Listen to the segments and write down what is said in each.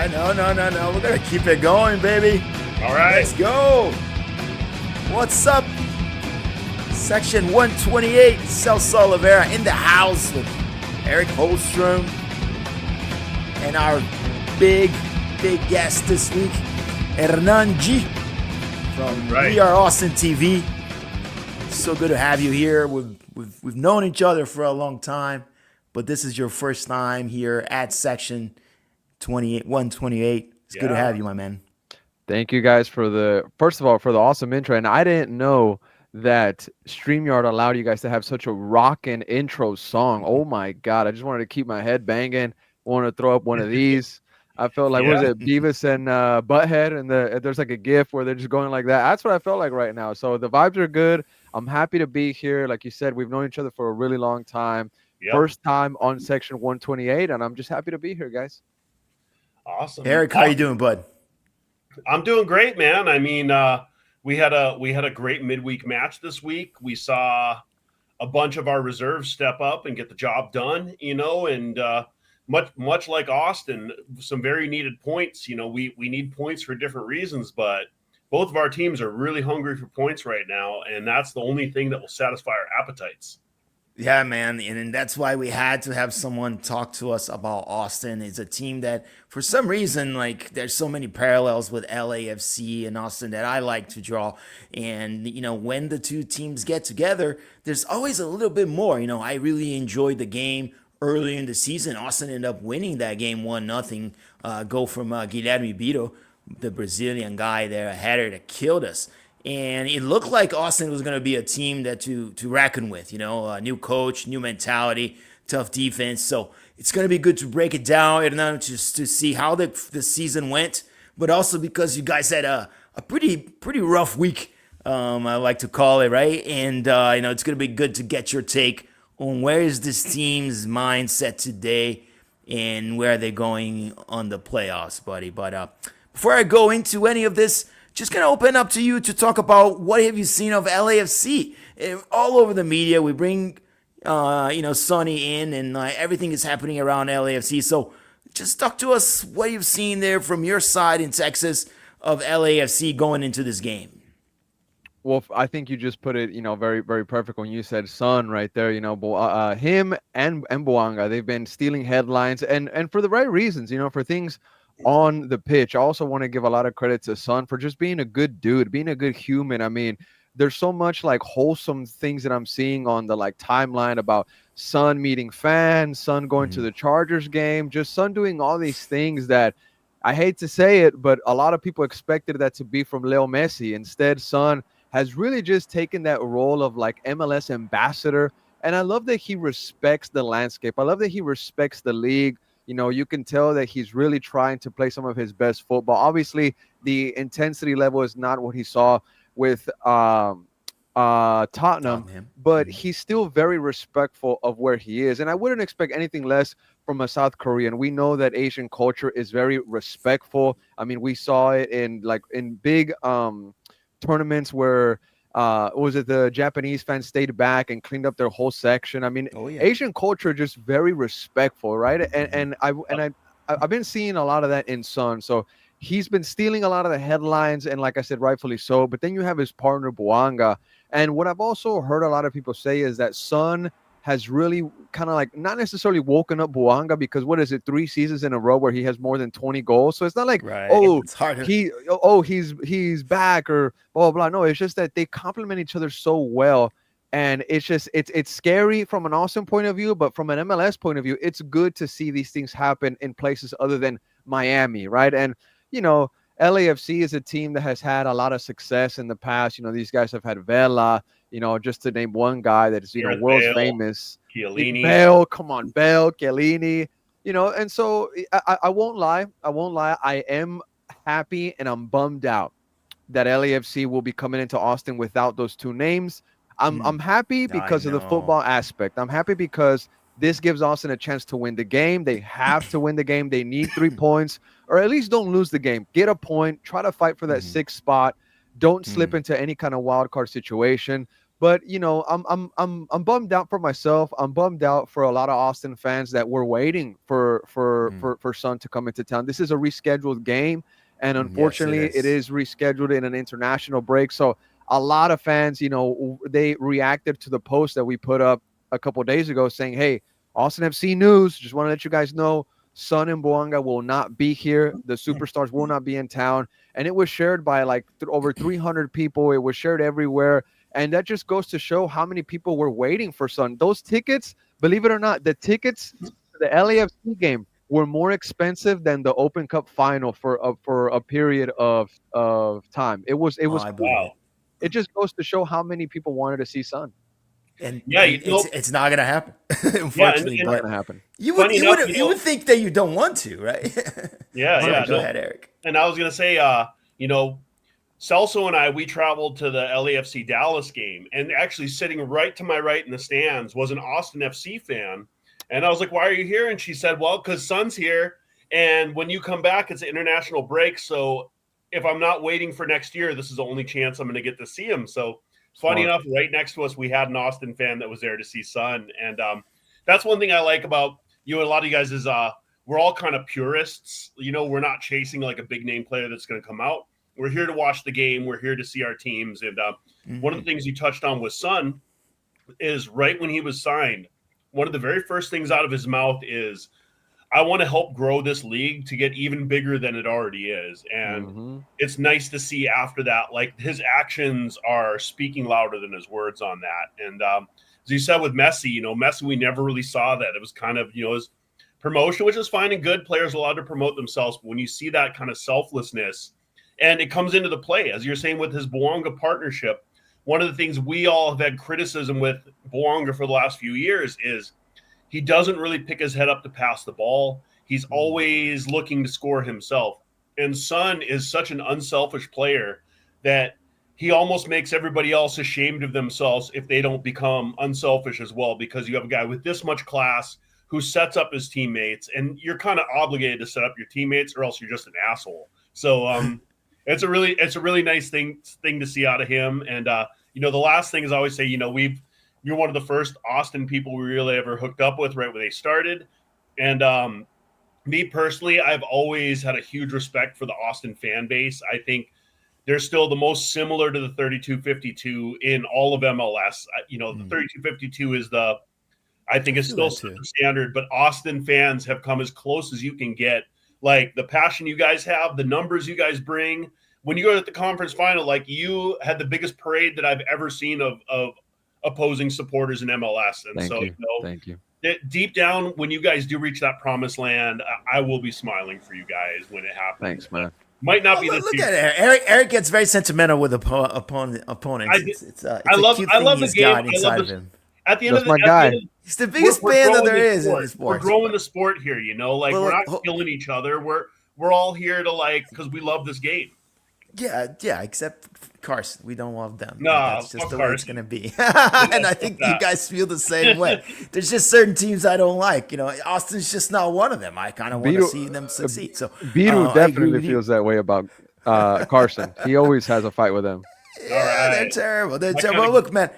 No. We're going to keep it going, baby. All right. Let's go. What's up? Section 128, Celso Oliveira in the house with Eric Holstrom and our big guest this week, Hernan G from We Are Austin TV. So good to have you here. We've known each other for a long time, but this is your first time here at Section 128. It's good to have you, my man. Thank you guys for the awesome intro. And I didn't know that StreamYard allowed you guys to have such a rockin' intro song. Oh my God. I just wanted to keep my head banging. Wanted to throw up one of these. I felt like, what is it, Beavis and Butthead? And there's like a GIF where they're just going like that. That's what I felt like right now. So the vibes are good. I'm happy to be here. Like you said, we've known each other for a really long time. Yep. First time on Section 128, and I'm just happy to be here, guys. Awesome. Eric, how you doing, bud? I'm doing great, man. I mean, we had a great midweek match this week. We saw a bunch of our reserves step up and get the job done, and much like Austin, some very needed points. We need points for different reasons, but both of our teams are really hungry for points right now, and that's the only thing that will satisfy our appetites. Yeah, man, and that's why we had to have someone talk to us about Austin. It's a team that, for some reason, like there's so many parallels with LAFC and Austin that I like to draw. And when the two teams get together, there's always a little bit more. I really enjoyed the game early in the season. Austin ended up winning that game 1-0. Goal from Guilherme Bito, the Brazilian guy there, a header that killed us. And it looked like Austin was going to be a team that to reckon with, a new coach, new mentality, tough defense. So it's going to be good to break it down and just to see how the season went, but also because you guys had a pretty rough week, I like to call it, right? And it's going to be good to get your take on where is this team's mindset today and where are they going on the playoffs, buddy. But before I go into any of this, just going to open up to you to talk about what have you seen of LAFC. All over the media, we bring, Sonny in and everything is happening around LAFC. So just talk to us what you've seen there from your side in Texas of LAFC going into this game. Well, I think you just put it, very, very perfect when you said Son right there. Him and Bouanga, they've been stealing headlines and for the right reasons, for things on the pitch. I also want to give a lot of credit to Son for just being a good dude, being a good human. I mean, there's so much like wholesome things that I'm seeing on the timeline about Son meeting fans, Son going to the Chargers game, just Son doing all these things that I hate to say it, but a lot of people expected that to be from Leo Messi. Instead, Son has really just taken that role of MLS ambassador. And I love that he respects the landscape. I love that he respects the league. You can tell that he's really trying to play some of his best football. Obviously, the intensity level is not what he saw with Tottenham, but he's still very respectful of where he is. And I wouldn't expect anything less from a South Korean. We know that Asian culture is very respectful. I mean, we saw it in big tournaments where was it the Japanese fans stayed back and cleaned up their whole section. I mean, Asian culture just very respectful, right? And I've been seeing a lot of that in Son. So he's been stealing a lot of the headlines, and like I said, rightfully so. But then you have his partner Bouanga, and what I've also heard a lot of people say is that Son has really kind of not necessarily woken up Bouanga, because what is it, 3 seasons in a row where he has more than 20 goals. So it's not like, it's hard. He's back or blah, blah, blah. No, it's just that they complement each other so well. And it's just, it's scary from an Austin point of view, but from an MLS point of view, it's good to see these things happen in places other than Miami, right? And, LAFC is a team that has had a lot of success in the past. These guys have had Vela, just to name one guy that is, world famous. Chiellini. Bell, Chiellini, and so I won't lie. I am happy and I'm bummed out that LAFC will be coming into Austin without those two names. I'm happy because of the football aspect. I'm happy because this gives Austin a chance to win the game. They have to win the game. They need 3 points, or at least don't lose the game. Get a point. Try to fight for that 6th spot. Don't slip into any kind of wild card situation. But I'm bummed out for myself. I'm bummed out for a lot of Austin fans that were waiting for Sun to come into town. This is a rescheduled game, and Yes, it unfortunately, it is. is rescheduled in an international break. So a lot of fans, they reacted to the post that we put up a couple of days ago, saying, "Hey, Austin FC news. Just want to let you guys know, Sun and Bouanga will not be here. The superstars will not be in town." And it was shared by like over 300 people. It was shared everywhere. And that just goes to show how many people were waiting for Sun. Those tickets, believe it or not, the tickets to the LAFC game were more expensive than the Open Cup final for a period of time. It Oh, was I believe Wow. it. it just goes to show how many people wanted to see Sun. And Yeah, and it's not gonna happen, yeah, unfortunately. Not and But gonna happen. you would funny you enough, would you would think that you don't want to, right? yeah, Sorry, go no, ahead, Eric. and I was gonna say, you know, Celso and I, we traveled to the LAFC Dallas game, and actually sitting right to my right in the stands was an Austin FC fan. And I was like, "Why are you here?" And she said, "Well, because Sun's here, and when you come back, it's an international break. So if I'm not waiting for next year, this is the only chance I'm going to get to see him." So funny Smart. enough, right next to us, we had an Austin fan that was there to see Sun, and that's one thing I like about you and a lot of you guys is we're all kind of purists. We're not chasing like a big name player that's going to come out. We're here to watch the game. We're here to see our teams. And one of the things you touched on with Sun is right when he was signed, one of the very first things out of his mouth is, "I want to help grow this league to get even bigger than it already is." And Mm-hmm. it's nice to see after that, like his actions are speaking louder than his words on that. And as you said with Messi, Messi, we never really saw that. It was kind of, his promotion, which is fine and good. Players are allowed to promote themselves. But when you see that kind of selflessness, and it comes into the play, as you're saying with his Bouanga partnership, one of the things we all have had criticism with Bouanga for the last few years is he doesn't really pick his head up to pass the ball. He's always looking to score himself. And Son is such an unselfish player that he almost makes everybody else ashamed of themselves if they don't become unselfish as well, because you have a guy with this much class who sets up his teammates, and you're kind of obligated to set up your teammates or else you're just an asshole. So it's a really nice thing to see out of him. And the last thing is I always say, you're one of the first Austin people we really ever hooked up with right when they started. And me personally, I've always had a huge respect for the Austin fan base. I think they're still the most similar to the 3252 in all of MLS. The 3252 is I think it's still the standard, but Austin fans have come as close as you can get. Like the passion you guys have, the numbers you guys bring. When you go to the conference final, like you had the biggest parade that I've ever seen of opposing supporters in MLS. And Thank you. Deep down, when you guys do reach that promised land, I will be smiling for you guys when it happens. Thanks, man. Might not be this Look year. at Eric. Eric gets very sentimental with opponents. It's a cute thing he's got inside of him. At the end That's of the my guy. He's the biggest fan that there is in the sport. We're growing the sport here, like Well, we're not killing each other. We're all here to because we love this game. Yeah, except Carson. We don't love them. No, that's just fuck the way it's Carson. going to be. And I think you guys feel the same way. There's just certain teams I don't like. Austin's just not one of them. I kind of want to see them succeed. So Biru I agree definitely with you. feels that way about Carson. He always has a fight with him. Yeah, they're terrible. They're terrible. Well, look, man,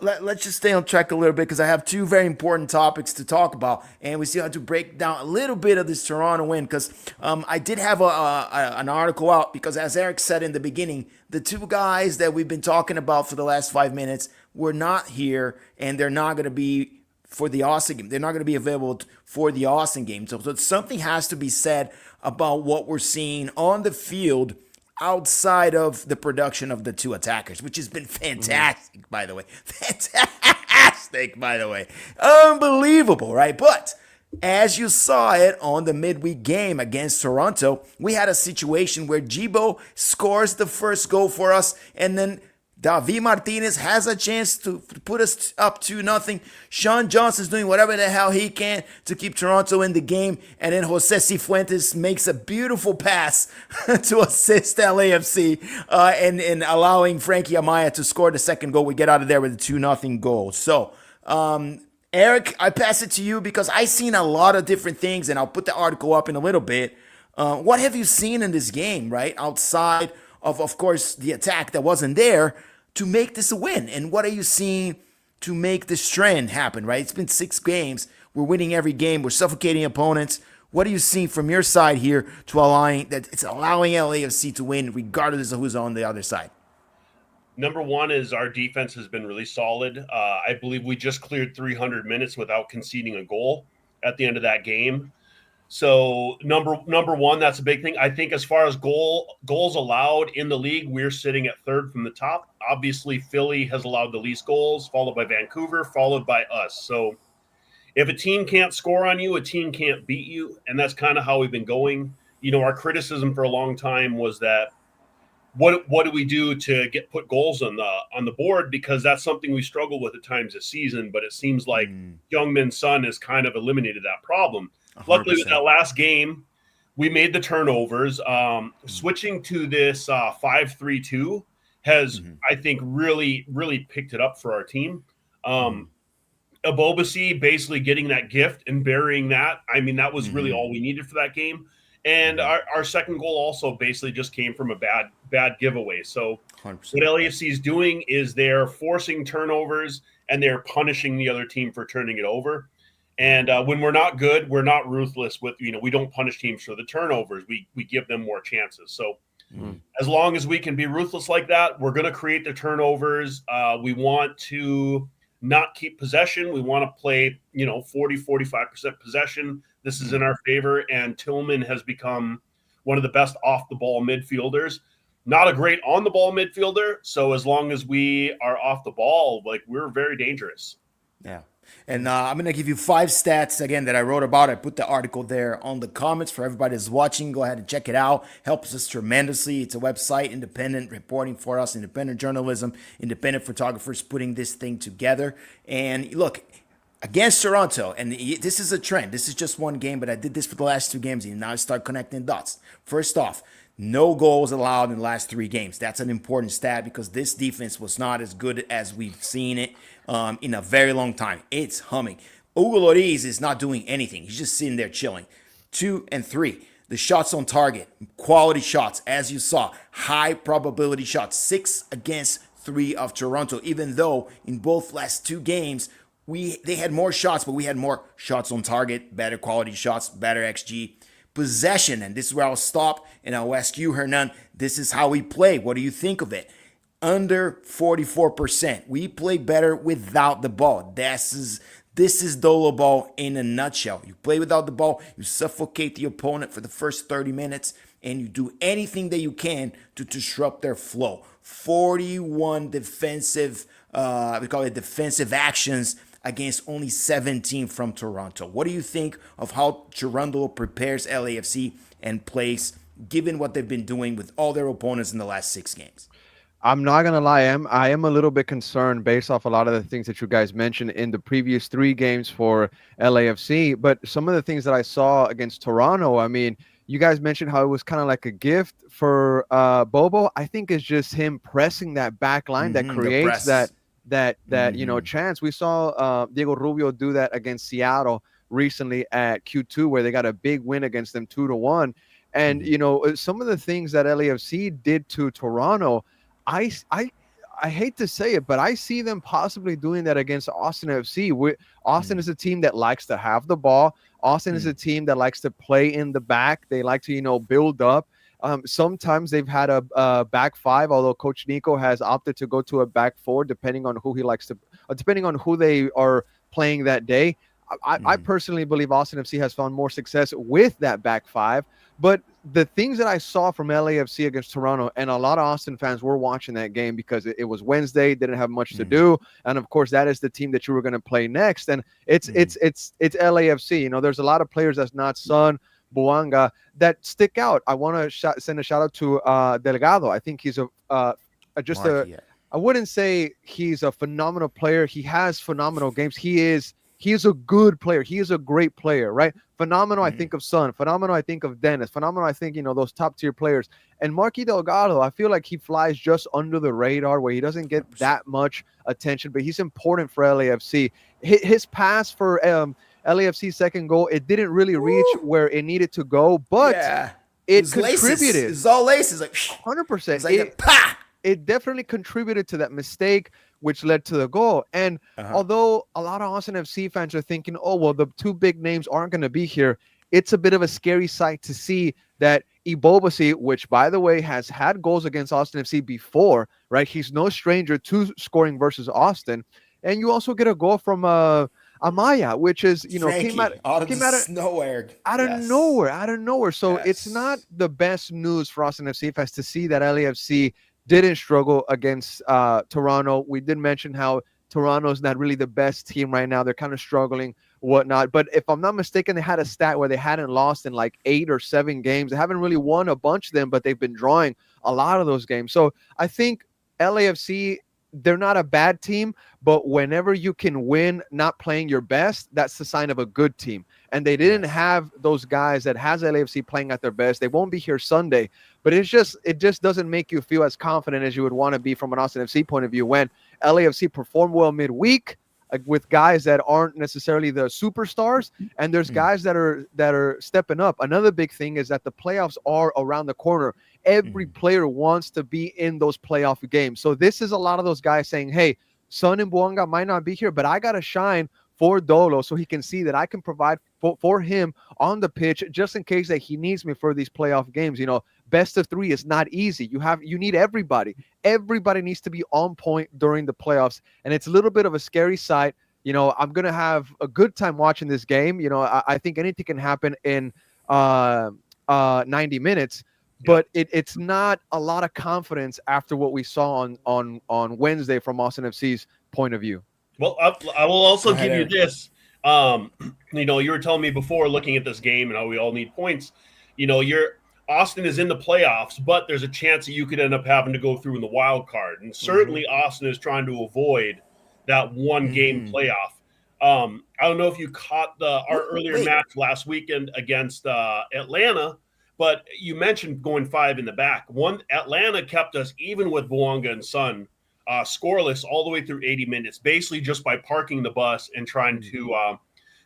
let's just stay on track a little bit because I have two very important topics to talk about, and we still have to break down a little bit of this Toronto win because I did have an article out because, as Eric said in the beginning, the two guys that we've been talking about for the last 5 minutes were not here, and they're not going to be for the Austin game. They're not going to be available for the Austin game. So something has to be said about what we're seeing on the field outside of the production of the two attackers, which has been fantastic, by the way. Fantastic, by the way. Unbelievable, right? But as you saw it on the midweek game against Toronto, we had a situation where Jibo scores the first goal for us, and then Davi Martinez has a chance to put us up 2-0. Sean Johnson's doing whatever the hell he can to keep Toronto in the game. And then Jose Cifuentes makes a beautiful pass to assist LAFC and allowing Frankie Amaya to score the second goal. We get out of there with a 2-0 goal. So, Eric, I pass it to you because I've seen a lot of different things, and I'll put the article up in a little bit. What have you seen in this game, right? Outside of course, the attack that wasn't there. to make this a win? And what are you seeing to make this trend happen, right? It's been 6 games. We're winning every game. We're suffocating opponents. What are you seeing from your side here to allowing LAFC to win regardless of who's on the other side? Number one is our defense has been really solid. I believe we just cleared 300 minutes without conceding a goal at the end of that game. So number one, that's a big thing. I think as far as goals allowed in the league, we're sitting at third from the top. Obviously, Philly has allowed the least goals, followed by Vancouver, followed by us. So if a team can't score on you, a team can't beat you, and that's kind of how we've been going. Our criticism for a long time was that what do we do to put goals on the board, because that's something we struggle with at times this season. But it seems like Youngmin Son has kind of eliminated that problem. 100%. Luckily, with that last game, we made the turnovers. Switching to this 5-3-2 has, I think, really, really picked it up for our team. Abobasi basically getting that gift and burying that. I mean, that was really all we needed for that game. And our second goal also basically just came from a bad giveaway. So 100%. What LAFC is doing is they're forcing turnovers and they're punishing the other team for turning it over. And when we're not good, we're not ruthless with, we don't punish teams for the turnovers. We give them more chances. So as long as we can be ruthless like that, we're going to create the turnovers. We want to not keep possession. We want to play, 40-45% possession. This is in our favor. And Tillman has become one of the best off the ball midfielders. Not a great on the ball midfielder. So as long as we are off the ball, we're very dangerous. Yeah. And I'm going to give you 5 stats, again, that I wrote about. I put the article there on the comments for everybody that's watching. Go ahead and check it out. Helps us tremendously. It's a website, independent reporting for us, independent journalism, independent photographers putting this thing together. And look, against Toronto, and this is a trend. This is just one game, but I did this for the last 2 games, and now I start connecting dots. First off, no goals allowed in the last 3 games. That's an important stat because this defense was not as good as we've seen it in a very long time. It's humming. Hugo Lloris is not doing anything. He's just sitting there chilling. 2 and 3, the shots on target, quality shots, as you saw, high probability shots, 6 against 3 of Toronto, even though in both last 2 games, they had more shots, but we had more shots on target, better quality shots, better XG. Possession, and this is where I'll stop, and I'll ask you, Hernan, this is how we play. What do you think of it? Under 44%. We play better without the ball. This is Dolo ball in a nutshell. You play without the ball, you suffocate the opponent for the first 30 minutes, and you do anything that you can to disrupt their flow. 41 defensive, we call it defensive actions against only 17 from Toronto. What do you think of how Cherundolo prepares LAFC and plays, given what they've been doing with all their opponents in the last 6 games? I'm not gonna lie, I am a little bit concerned based off a lot of the things that you guys mentioned in the previous 3 games for LAFC. But some of the things that I saw against Toronto, I mean, you guys mentioned how it was kind of like a gift for Bobo. I think it's just him pressing that back line that creates that chance. We saw Diego Rubio do that against Seattle recently at Q2, where they got a big win against them 2-1. And some of the things that LAFC did to Toronto, I hate to say it, but I see them possibly doing that against Austin FC. Austin is a team that likes to have the ball. Austin is a team that likes to play in the back. They like to build up. Sometimes they've had a back 5, although Coach Nico has opted to go to a back 4, depending on who he likes to, depending on who they are playing that day. I personally believe Austin FC has found more success with that back 5. But the things that I saw from LAFC against Toronto, and a lot of Austin fans were watching that game because it was Wednesday, didn't have much to do, and of course that is the team that you were going to play next, and it's LAFC. There's a lot of players that's not Son, Bouanga that stick out. I want to send a shout out to Delgado. I think he's I wouldn't say he's a phenomenal player. He has phenomenal games. He is a good player. He is a great player, right? Phenomenal, I think of Son. Phenomenal, I think of Dennis. Phenomenal, I think, those top-tier players. And Marky Delgado, I feel like he flies just under the radar where he doesn't get that much attention, but he's important for LAFC. His pass for LAFC's second goal, it didn't really reach where it needed to go, but it contributed. It's all laces, like 100%. It's like pa! it definitely contributed to that mistake, which led to the goal. And Uh-huh. although a lot of Austin FC fans are thinking, oh, well, the two big names aren't going to be here, it's a bit of a scary sight to see that Ibobasi, which, by the way, has had goals against Austin FC before, right? He's no stranger to scoring versus Austin. And you also get a goal from Amaya, which is, Frankie, out of came out of the nowhere. out of Yes. nowhere, out of nowhere. So it's not Yes. the best news for Austin FC fans to see that LAFC didn't struggle against Toronto. We did mention how Toronto's not really the best team right now. They're kind of struggling, whatnot. But if I'm not mistaken, they had a stat where they hadn't lost in like 8 or 7 games. They haven't really won a bunch of them, but they've been drawing a lot of those games. So I think LAFC, they're not a bad team, but whenever you can win not playing your best, that's the sign of a good team. And they didn't Yes. have those guys that has LAFC playing at their best. They won't be here Sunday, but it just doesn't make you feel as confident as you would want to be from an Austin FC point of view when LAFC performed well midweek with guys that aren't necessarily the superstars, and there's Mm, guys that are stepping up. Another big thing is that the playoffs are around the corner. Every mm, player wants to be in those playoff games. So this is a lot of those guys saying, hey, Son and Bouanga might not be here, but I got to shine for Dolo so he can see that I can provide for him on the pitch just in case that he needs me for these playoff games. Best of three is not easy. You need everybody. Everybody needs to be on point during the playoffs, and it's a little bit of a scary sight. I'm gonna have a good time watching this game. I think anything can happen in 90 minutes, Yep. but it's not a lot of confidence after what we saw on Wednesday from Austin FC's point of view. Well, I will Go also ahead, give you Eric. this. You were telling me before looking at this game and how we all need points. You're Austin is in the playoffs, but there's a chance that you could end up having to go through in the wild card, and Mm-hmm. certainly Austin is trying to avoid that one game Mm-hmm. playoff. I don't know if you caught our earlier Wait. match last weekend against Atlanta, but you mentioned going five in the back. One Atlanta kept us even with Bouanga and Son scoreless all the way through 80 minutes, basically just by parking the bus and trying Mm, to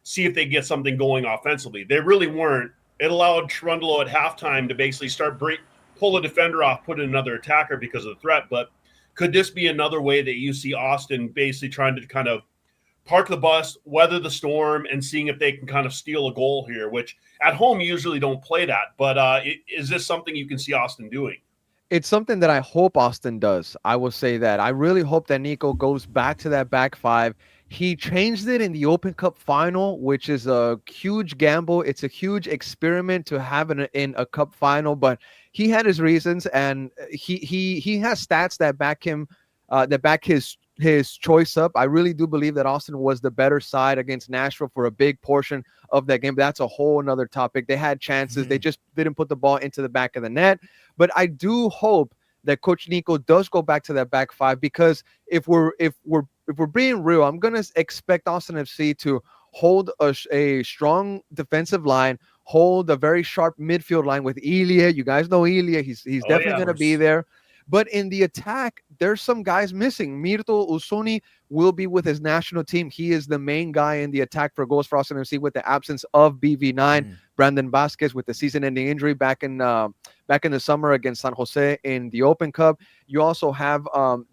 see if they get something going offensively. They really weren't. It allowed Cherundolo at halftime to basically pull a defender off, put in another attacker because of the threat. But could this be another way that you see Austin basically trying to kind of park the bus, weather the storm, and seeing if they can kind of steal a goal here, which at home you usually don't play that. But is this something you can see Austin doing? It's something that I hope Austin does. I will say that. I really hope that Nico goes back to that back five. He changed it in the Open Cup final, which is a huge gamble. It's a huge experiment to have in a cup final, but he had his reasons, and he has stats that back him, that back his choice up. I really do believe that Austin was the better side against Nashville for a big portion of that game. But that's a whole another topic. They had chances. They mm, just didn't put the ball into the back of the net. But I do hope that Coach Nico does go back to that back five, because if we're being real, I'm gonna expect Austin FC to hold a strong defensive line, hold a very sharp midfield line with Elia. You guys know Elia; he's Oh, definitely yeah. of gonna be course. there. But in the attack, there's some guys missing. Mirto Usuni will be with his national team. He is the main guy in the attack for goals for Austin FC with the absence of BV9. Mm, Brandon Vasquez with the season-ending injury back in the summer against San Jose in the Open Cup. You also have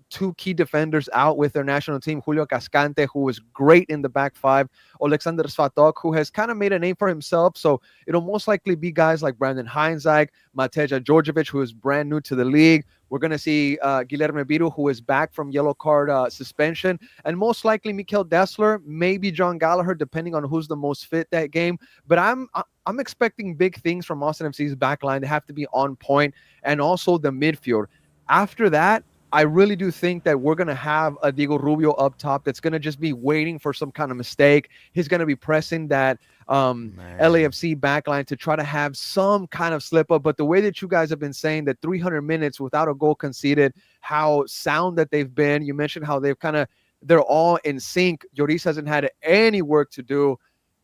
two key defenders out with their national team, Julio Cascante, who was great in the back five, Alexander Svatok, who has kind of made a name for himself. So it'll most likely be guys like Brandon Heinzag, Mateja Djordjevic, who is brand new to the league. We're going to see Guilherme Biru, who is back from yellow card suspension, and most likely Mikel Dessler, maybe John Gallagher, depending on who's the most fit that game. But I'm expecting big things from Austin FC's backline. They have to be on point, and also the midfield. After that, I really do think that we're going to have a Diego Rubio up top that's going to just be waiting for some kind of mistake. He's going to be pressing that man. LAFC backline to try to have some kind of slip up. But the way that you guys have been saying that 300 minutes without a goal conceded, how sound that they've been, you mentioned how they're all in sync. Lloris hasn't had any work to do.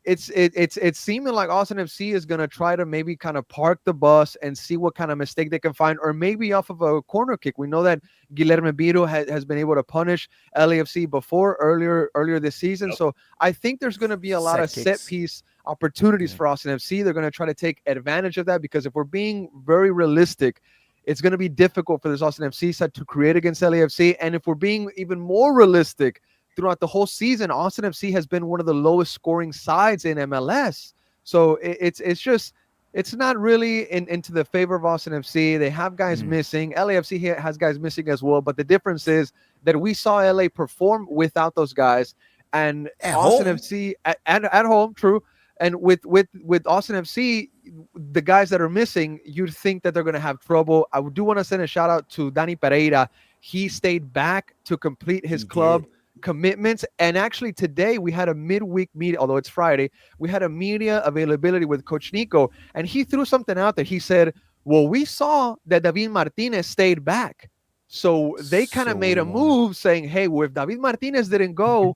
It's seeming like Austin FC is gonna try to maybe kind of park the bus and see what kind of mistake they can find, or maybe off of a corner kick. We know that Guilherme Biro has been able to punish LAFC before earlier this season. Yep. So I think there's gonna be a lot of Set set kicks. piece opportunities Yeah. for Austin FC. They're gonna try to take advantage of that, because if we're being very realistic, It's going to be difficult for this Austin FC side to create against LAFC. And if we're being even more realistic, throughout the whole season, Austin FC has been one of the lowest scoring sides in MLS. So it's not really into the favor of Austin FC. They have guys missing. LAFC has guys missing as well. But the difference is that we saw LA perform without those guys, and At Austin home. FC at home, true. And with Austin FC, the guys that are missing, you'd think that they're going to have trouble. I do want to send a shout out to Danny Pereira. He stayed back to complete his club commitments. And actually today we had a midweek meeting, although it's Friday, we had a media availability with Coach Nico, and he threw something out there. He said, well, we saw that David Martinez stayed back. So they kind of made a move saying, hey, well, if David Martinez didn't go,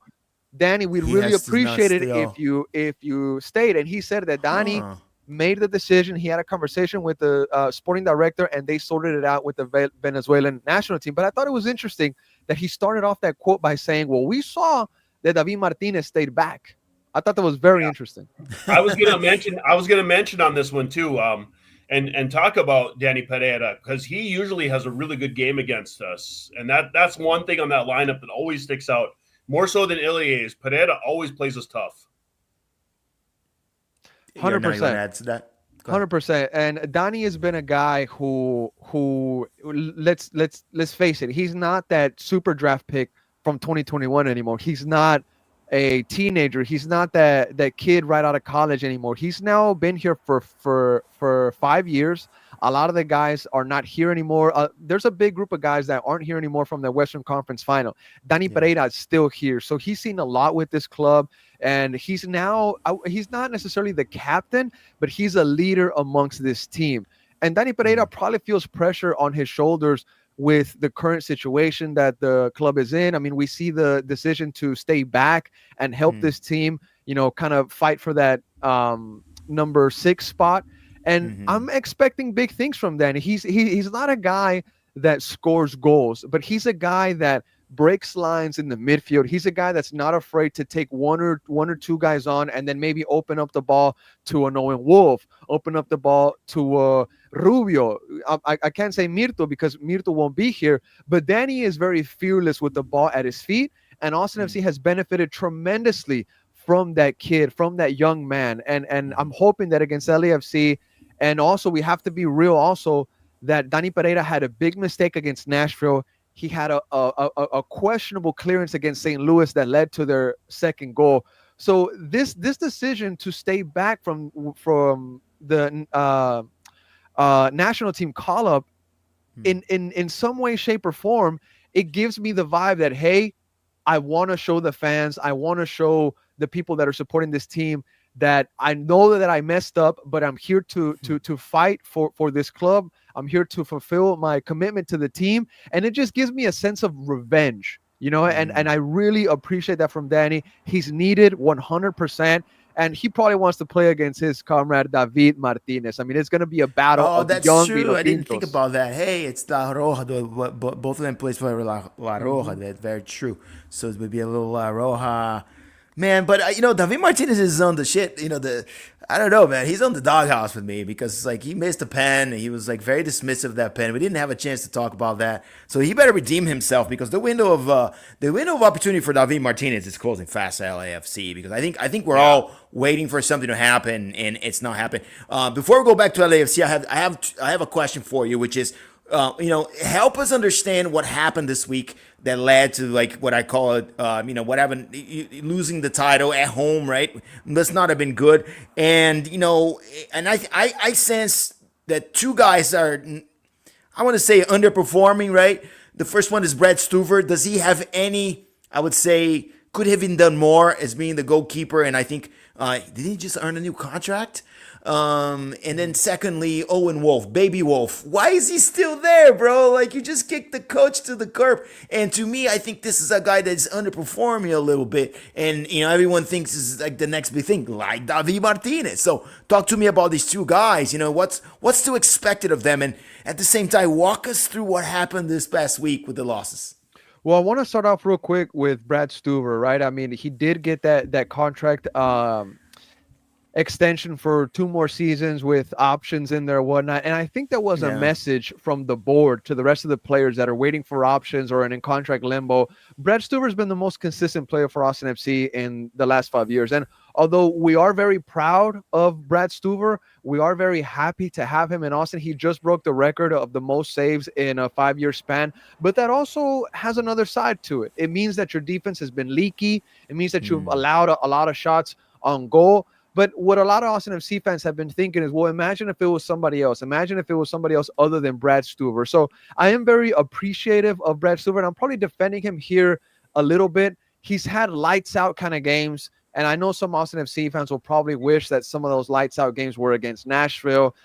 Danny, we'd really appreciate it if you stayed. And he said that Danny made the decision. He had a conversation with the sporting director, and they sorted it out with the Venezuelan national team. But I thought it was interesting that he started off that quote by saying, well, we saw that David Martinez stayed back. I thought that was very interesting. I was gonna mention on this one too, and talk about Danny Pereira, because he usually has a really good game against us. And that's one thing on that lineup that always sticks out, more so than Ilya's. Pereira always plays us tough. 100%. Add to that. 100%. And Donnie has been a guy who let's face it, he's not that super draft pick from 2021 anymore. He's not a teenager. He's not that kid right out of college anymore. He's now been here for 5 years. A lot of the guys are not here anymore. There's a big group of guys that aren't here anymore from the Western Conference Final. Danny Pereira is still here. So he's seen a lot with this club, and he's not necessarily the captain, but he's a leader amongst this team. And Danny Pereira probably feels pressure on his shoulders with the current situation that the club is in. I mean, we see the decision to stay back and help this team, kind of fight for that number 6 spot. And I'm expecting big things from Danny. He's not a guy that scores goals, but he's a guy that breaks lines in the midfield. He's a guy that's not afraid to take one or two guys on, and then maybe open up the ball to an Owen Wolf, open up the ball to Rubio. I can't say Mirto because Mirto won't be here, but Danny is very fearless with the ball at his feet, and Austin FC has benefited tremendously from that kid, from that young man. And I'm hoping that against LAFC, and also we have to be real also, that Danny Pereira had a big mistake against Nashville. He had a questionable clearance against St. Louis that led to their second goal. So this decision to stay back from the national team call-up, in some way, shape, or form, it gives me the vibe that, hey, I want to show the fans, I want to show the people that are supporting this team that I know that I messed up, but I'm here to fight for this club. I'm here to fulfill my commitment to the team. And it just gives me a sense of revenge, and I really appreciate that from Danny. He's needed 100%. And he probably wants to play against his comrade David Martinez. I mean, it's going to be a battle of that's young true. Vinotintos. I didn't think about that. Hey, it's La Roja. Both of them plays for La Roja. That's very true. So it would be a little La Roja. Man, but David Martinez is on the shit. I don't know, man. He's on the doghouse with me because he missed a pen. He was very dismissive of that pen. We didn't have a chance to talk about that, so he better redeem himself because the window of opportunity for David Martinez is closing fast at LAFC. Because I think we're all waiting for something to happen, and it's not happening. Before we go back to LAFC, I have a question for you, which is, help us understand what happened this week that led to what I call it, what happened, losing the title at home, right? Must not have been good. And, and I sense that two guys are, I want to say, underperforming, right? The first one is Brad Stuver. Does he have any, I would say, could have been done more as being the goalkeeper? And I think, did he just earn a new contract? And then secondly, Owen Wolf, Baby Wolf. Why is he still there, bro? You just kicked the coach to the curb. And to me, I think this is a guy that's underperforming a little bit. And, everyone thinks this is the next big thing, like David Martinez. So talk to me about these two guys. What's still expected of them? And at the same time, walk us through what happened this past week with the losses. Well, I want to start off real quick with Brad Stuver, right? I mean, he did get that contract. extension for 2 more seasons with options in there and whatnot. And I think that was a Yeah. message from the board to the rest of the players that are waiting for options or in contract limbo. Brad Stuver's been the most consistent player for Austin FC in the last 5 years. And although we are very proud of Brad Stuver, we are very happy to have him in Austin. He just broke the record of the most saves in a 5 year span. But that also has another side to it. It means that your defense has been leaky. It means that you've Mm. allowed a lot of shots on goal. But what a lot of Austin FC fans have been thinking is, well, imagine if it was somebody else. Imagine if it was somebody else other than Brad Stuver. So I am very appreciative of Brad Stuver, and I'm probably defending him here a little bit. He's had lights out kind of games, and I know some Austin FC fans will probably wish that some of those lights out games were against Nashville.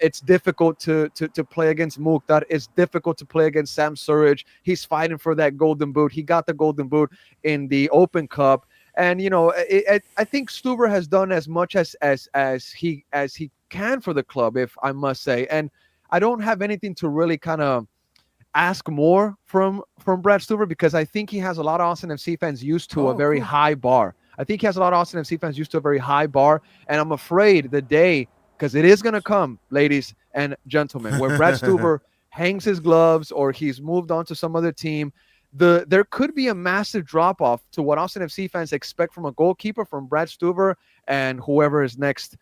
It's difficult to play against Mukhtar. It's difficult to play against Sam Surridge. He's fighting for that golden boot. He got the golden boot in the Open Cup. And I think Stuber has done as much as he can for the club, if I must say. And I don't have anything to really kind of ask more from Brad Stuber, because I think he has a lot of Austin FC fans used to a very Cool. high bar. I think he has a lot of Austin FC fans used to a very high bar, and I'm afraid the day, because it is going to come, ladies and gentlemen, where Brad Stuber hangs his gloves or he's moved on to some other team. There could be a massive drop off to what Austin FC fans expect from a goalkeeper, from Brad Stuver and whoever is next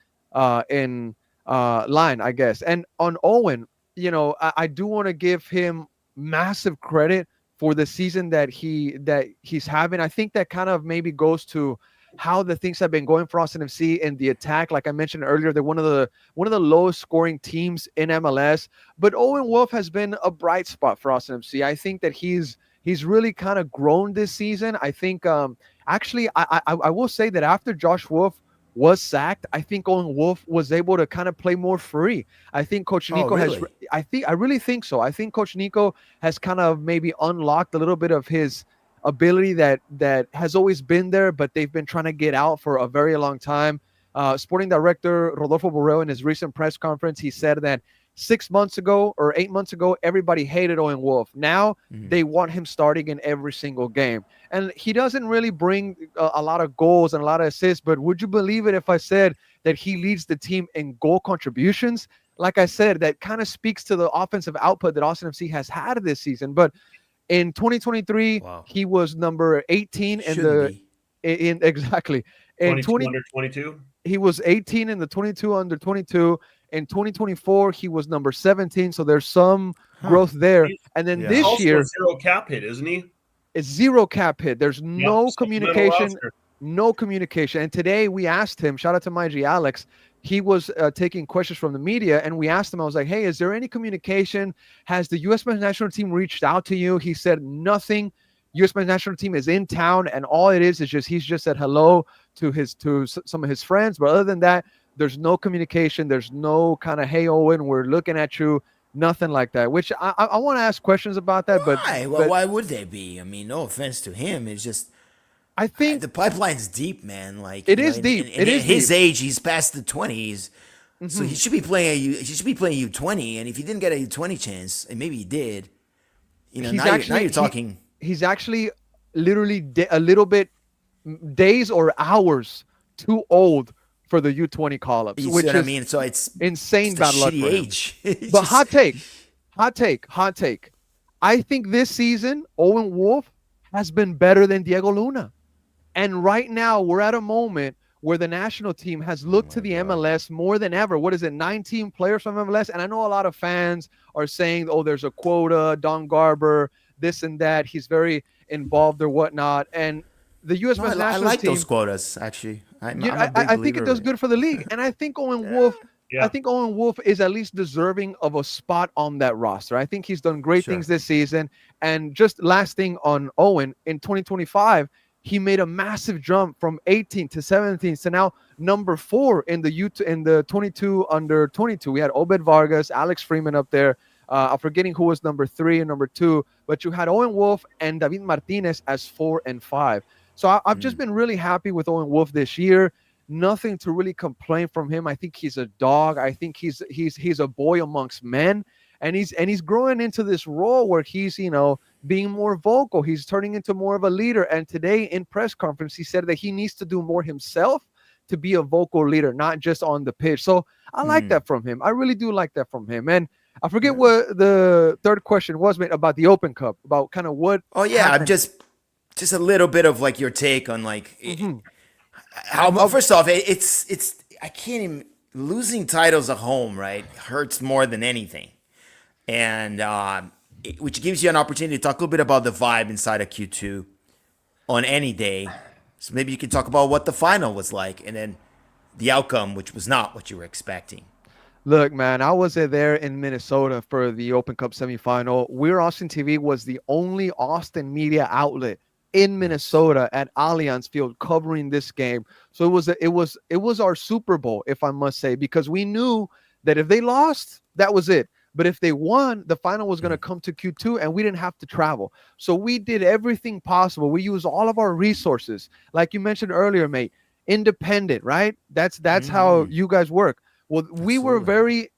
in line, I guess. And on Owen, I do want to give him massive credit for the season that he's having. I think that kind of maybe goes to how the things have been going for Austin FC in the attack. Like I mentioned earlier, they're one of the lowest scoring teams in MLS. But Owen Wolf has been a bright spot for Austin FC. I think that he's really kind of grown this season. I think actually I will say that after Josh Wolf was sacked, I think Owen Wolf was able to kind of play more free. I think Coach Oh, Nico has really? I really think so. I think Coach Nico has kind of maybe unlocked a little bit of his ability that has always been there, but they've been trying to get out for a very long time. Sporting director Rodolfo Borrell, in his recent press conference, he said that 6 months ago or 8 months ago, everybody hated Owen Wolf. Now they want him starting in every single game. And he doesn't really bring a lot of goals and a lot of assists, but would you believe it if I said that he leads the team in goal contributions? Like I said, that kind of speaks to the offensive output that Austin FC has had this season. But in 2023, Wow. he was number 18 Shouldn't be. in exactly. In 22 under 22. he was 18 in the 22 under 22. In 2024, he was number 17. So there's some growth there. And then Yeah. this Also year, a zero cap hit, isn't he? it's zero cap hit. There's no supplemental communication. roster. No communication. And today we asked him, shout out to my G Alex, he was taking questions from the media, and we asked him, I was like, hey, is there any communication? Has the U.S. men's national team reached out to you? He said nothing. U.S. men's national team is in town, and all it is just he's just said hello to some of his friends. But other than that, there's no communication. There's no kind of, hey, Owen, we're looking at you. Nothing like that, which I want to ask questions about that. Why? Well, but why would they be? I mean, no offense to him. It's just I think the pipeline's deep, man. Like It is deep. It is At his deep. age, he's past the 20s, so Mhm. he should be playing. He should be playing U20. And if he didn't get a U20 chance, and maybe he did, he's now actually you're talking. he's actually literally a little bit days or hours too old for the U20 call-ups, You see which what is I mean? So it's insane just a bad luck shitty for him. age. It's But just- hot take. I think this season Owen Wolf has been better than Diego Luna. And right now we're at a moment where the national team has looked to the MLS more than ever. What is it, 19 players from MLS? And I know a lot of fans are saying, oh, there's a quota, Don Garber, this and that. He's very involved or whatnot. And the U.S. No, men's I national like team, those quotas, actually. I'm a big I think believer it does in good for the league. And I think Owen Wolf Yeah. I think Owen Wolf is at least deserving of a spot on that roster. I think he's done great Sure. things this season. And just last thing on Owen, in 2025, he made a massive jump from 18 to 17 to now number 4 in the 22 under 22. We had Obed Vargas, Alex Freeman up there. I'm forgetting who was number 3 and number 2, but you had Owen Wolf and David Martinez as 4 and 5. So I've just been really happy with Owen Wolf this year. Nothing to really complain from him. I think he's a dog. I think he's a boy amongst men, and he's growing into this role where he's being more vocal. He's turning into more of a leader. And today in press conference, he said that he needs to do more himself to be a vocal leader, not just on the pitch. So I like that from him. I really do like that from him. And I forget what the third question was, mate, about the Open Cup, about kind of what. Oh yeah, I'm happened. just a little bit of like your take on like how. First off, it's I can't even losing titles at home, right? Hurts more than anything, and which gives you an opportunity to talk a little bit about the vibe inside of Q2 on any day. So maybe you can talk about what the final was like, and then the outcome, which was not what you were expecting. Look, man, I was there in Minnesota for the Open Cup semifinal. We're Austin TV was the only Austin media outlet in Minnesota at Allianz Field covering this game. So it was our Super Bowl, if I must say, because we knew that if they lost, that was it. But if they won, the final was going to come to Q2 and we didn't have to travel. So we did everything possible. We used all of our resources. Like you mentioned earlier, mate, independent, right? That's how you guys work. Well, we were very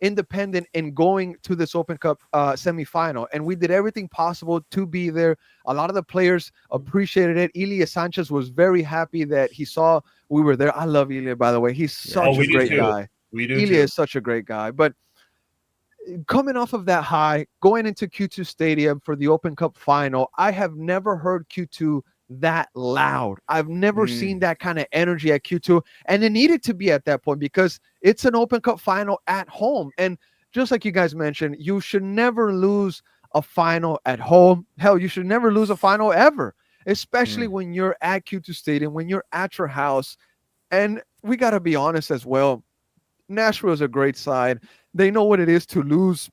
independent in going to this Open Cup semifinal, and we did everything possible to be there. A lot of the players appreciated it. Ilya Sanchez was very happy that he saw we were there. I love Ilya, by the way. He's such a great guy. We do. Ilya is such a great guy. But coming off of that high, going into Q2 Stadium for the Open Cup final, I have never heard Q2 that loud. I've never seen that kind of energy at Q2, and it needed to be at that point because it's an Open Cup final at home. And just like you guys mentioned, you should never lose a final at home. Hell, you should never lose a final ever, especially when you're at Q2 Stadium, when you're at your house. And we got to be honest as well. Nashville is a great side. They know what it is to lose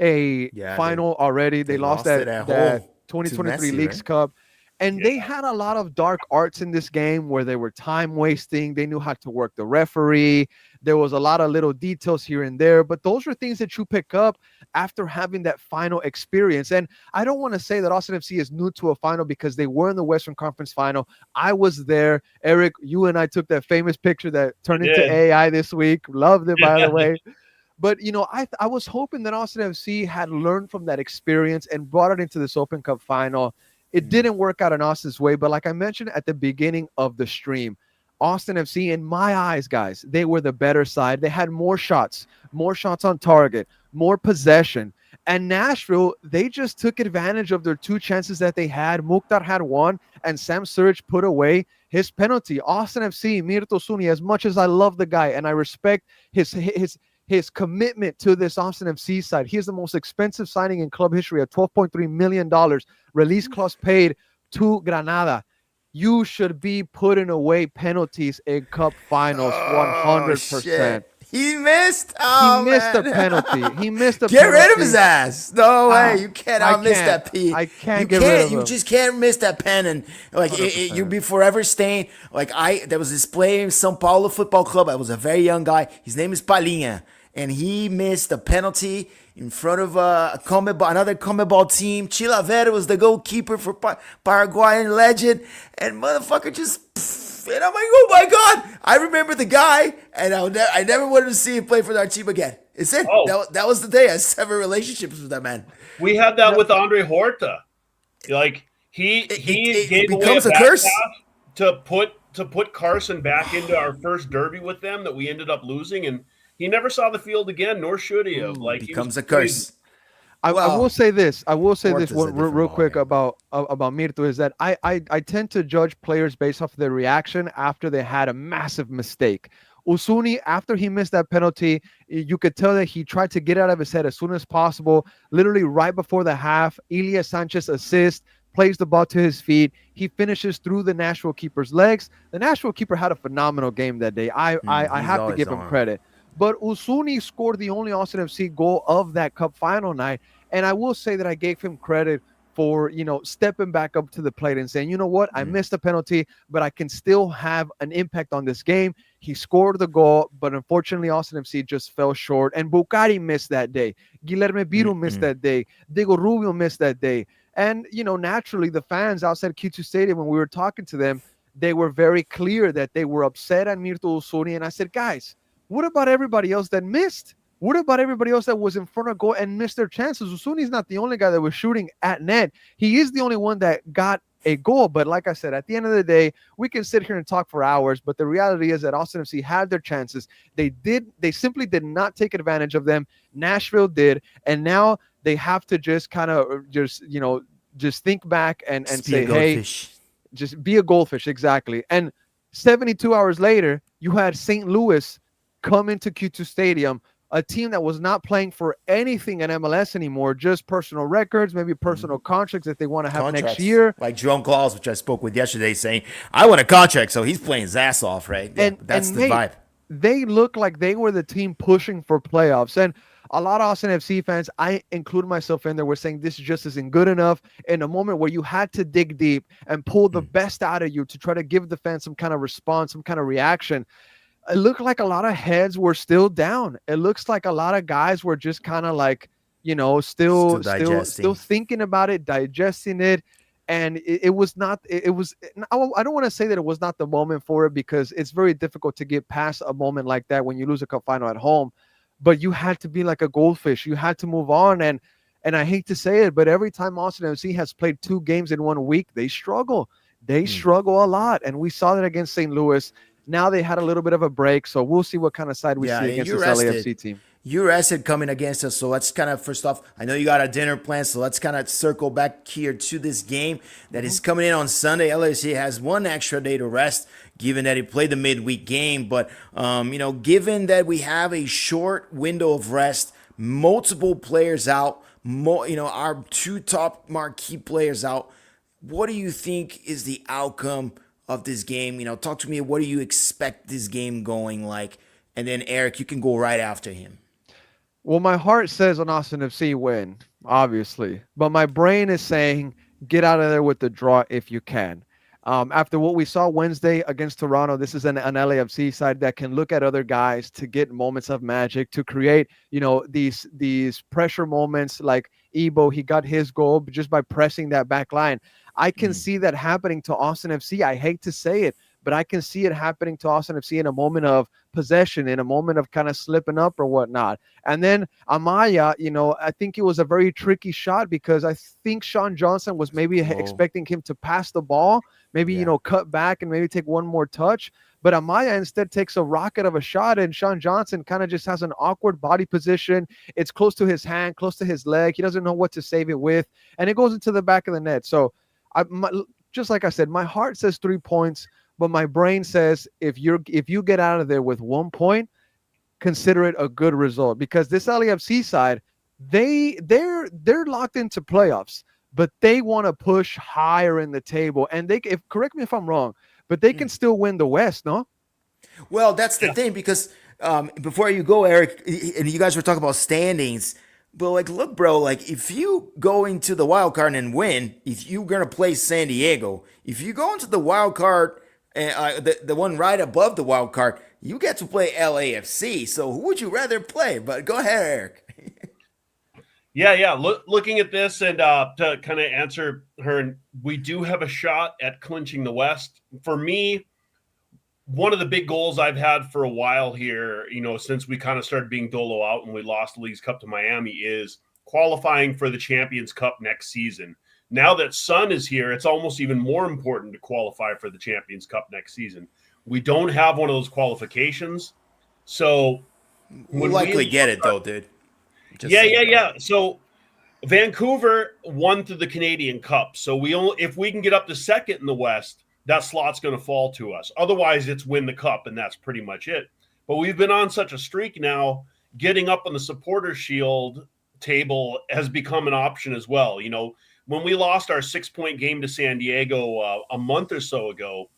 a final already. They lost that 2023 Leagues Cup. And they had a lot of dark arts in this game where they were time wasting. They knew how to work the referee. There was a lot of little details here and there, but those are things that you pick up after having that final experience. And I don't want to say that Austin FC is new to a final because they were in the Western Conference final. I was there. Eric, you and I took that famous picture that turned into AI this week. Loved it, by the way. But, you know, I was hoping that Austin FC had learned from that experience and brought it into this Open Cup final. It didn't work out in Austin's way, but like I mentioned at the beginning of the stream, Austin FC, in my eyes, guys, they were the better side. They had more shots on target, more possession. And Nashville, they just took advantage of their two chances that they had. Mukhtar had one, and Sam Surridge put away his penalty. Austin FC, Mirto Suni, as much as I love the guy and I respect his commitment to this Austin FC side. He is the most expensive signing in club history at $12.3 million. Release clause paid to Granada. You should be putting away penalties in cup finals 100%. Shit. He missed. He missed a penalty. He missed a Get penalty. rid of his ass. No way. You cannot miss that P. I can't get rid of him. You just can't miss that pen. And like you'll be forever stained. Like there was this player in São Paulo Football Club. I was a very young guy. His name is Palinha. And he missed a penalty in front of another CONMEBOL team. Chilavera was the goalkeeper for Paraguayan legend. And motherfucker just... And I'm like, oh my God. I remember the guy, and I never wanted to see him play for our team again. It's it. That was the day. I severed relationships with that man. We had that with Andre Horta. Like, he gave away a curse to put Carson back into our first derby with them that we ended up losing, and he never saw the field again, nor should he have. Like, becomes a curse. I will say this. I will say this one real quick about Mirto is that I tend to judge players based off their reaction after they had a massive mistake. Usuni, after he missed that penalty, you could tell that he tried to get out of his head as soon as possible. Literally right before the half, Ilya Sanchez assists, plays the ball to his feet. He finishes through the Nashville keeper's legs. The Nashville keeper had a phenomenal game that day. I have to give him credit. But Usuni scored the only Austin FC goal of that cup final night. And I will say that I gave him credit for, stepping back up to the plate and saying, you know what, I missed a penalty, but I can still have an impact on this game. He scored the goal, but unfortunately, Austin FC just fell short. And Bucari missed that day. Guilherme Biru missed that day. Diego Rubio missed that day. And, naturally, the fans outside Q2 Stadium, when we were talking to them, they were very clear that they were upset at Mirto Usuni. And I said, guys, what about everybody else that missed? What about everybody else that was in front of goal and missed their chances? Usuni's not the only guy that was shooting at net. He is the only one that got a goal. But like I said, at the end of the day, we can sit here and talk for hours, but the reality is that Austin FC had their chances. They simply did not take advantage of them. Nashville did, and now they have to just kind of just think back and say, hey, just be a goldfish. Exactly. And 72 hours later, you had St. Louis come into Q2 Stadium, a team that was not playing for anything in MLS anymore, just personal records, maybe personal contracts that they want to have next year. Like Jerome Claus, which I spoke with yesterday, saying, I want a contract, so he's playing his ass off, right? Yeah, that's the vibe. They look like they were the team pushing for playoffs. And a lot of Austin FC fans, I include myself in there, were saying this just isn't good enough. In a moment where you had to dig deep and pull the best out of you to try to give the fans some kind of response, some kind of reaction, it looked like a lot of heads were still down. It looks like a lot of guys were just kind of like, still thinking about it, digesting it. And it was not, I don't want to say that it was not the moment for it, because it's very difficult to get past a moment like that when you lose a cup final at home. But you had to be like a goldfish. You had to move on. And I hate to say it, but every time Austin FC has played 2 games in 1 week, they struggle. They struggle a lot. And we saw that against St. Louis. Now they had a little bit of a break, so we'll see what kind of side we see against this LAFC team. You rested coming against us, so let's kind of, first off, I know you got a dinner plan, so let's kind of circle back here to this game that is coming in on Sunday. LAFC has 1 extra day to rest, given that he played the midweek game. But, given that we have a short window of rest, multiple players out, our 2 top marquee players out, what do you think is the outcome of this game? Talk to me. What do you expect this game going like? And then Eric, you can go right after him. Well, my heart says on Austin FC win, obviously, but my brain is saying get out of there with the draw if you can. After what we saw Wednesday against Toronto, this is an LAFC side that can look at other guys to get moments of magic, to create, these pressure moments like Ebo. He got his goal just by pressing that back line. I can see that happening to Austin FC. I hate to say it, but I can see it happening to Austin FC in a moment of possession, in a moment of kind of slipping up or whatnot. And then Amaya, I think it was a very tricky shot, because I think Sean Johnson was maybe expecting him to pass the ball, maybe, cut back and maybe take one more touch. But Amaya instead takes a rocket of a shot, and Sean Johnson kind of just has an awkward body position. It's close to his hand, close to his leg. He doesn't know what to save it with, and it goes into the back of the net. So just like I said, my heart says 3 points, but my brain says if you get out of there with 1 point, consider it a good result, because this LAFC side, they're locked into playoffs, but they want to push higher in the table, and correct me if I'm wrong, but they can still win the West, no? Well, that's the thing, because before you go, Eric, and you guys were talking about standings. But look, bro, if you go into the wild card and win, if you're gonna play San Diego, if you go into the wild card, the one right above the wild card, you get to play LAFC. So who would you rather play? But go ahead, Eric. Yeah. Looking at this, and to kind of answer her, we do have a shot at clinching the West. For me, one of the big goals I've had for a while here, since we kind of started being dolo out and we lost the Leagues Cup to Miami, is qualifying for the Champions Cup next season. Now that Sun is here, it's almost even more important to qualify for the Champions Cup next season. We don't have one of those qualifications. So we'll likely get it, though, dude. Yeah. So Vancouver won through the Canadian Cup. So if we can get up to second in the West, that slot's going to fall to us. Otherwise, it's win the cup, and that's pretty much it. But we've been on such a streak now, getting up on the Supporters Shield table has become an option as well. When we lost our 6-point game to San Diego a month or so ago,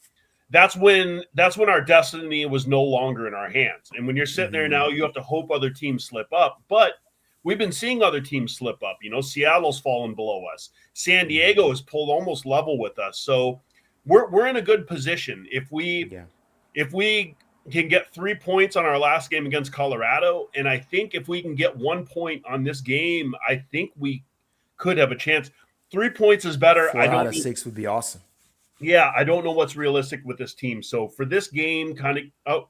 that's when our destiny was no longer in our hands. And when you're sitting there now, you have to hope other teams slip up. But we've been seeing other teams slip up. Seattle's fallen below us. San Diego has pulled almost level with us. So we're in a good position. If we can get 3 points on our last game against Colorado, and I think if we can get 1 point on this game, I think we could have a chance. 3 points is better. 4 out of 6 would be awesome. Yeah, I don't know what's realistic with this team. So for this game,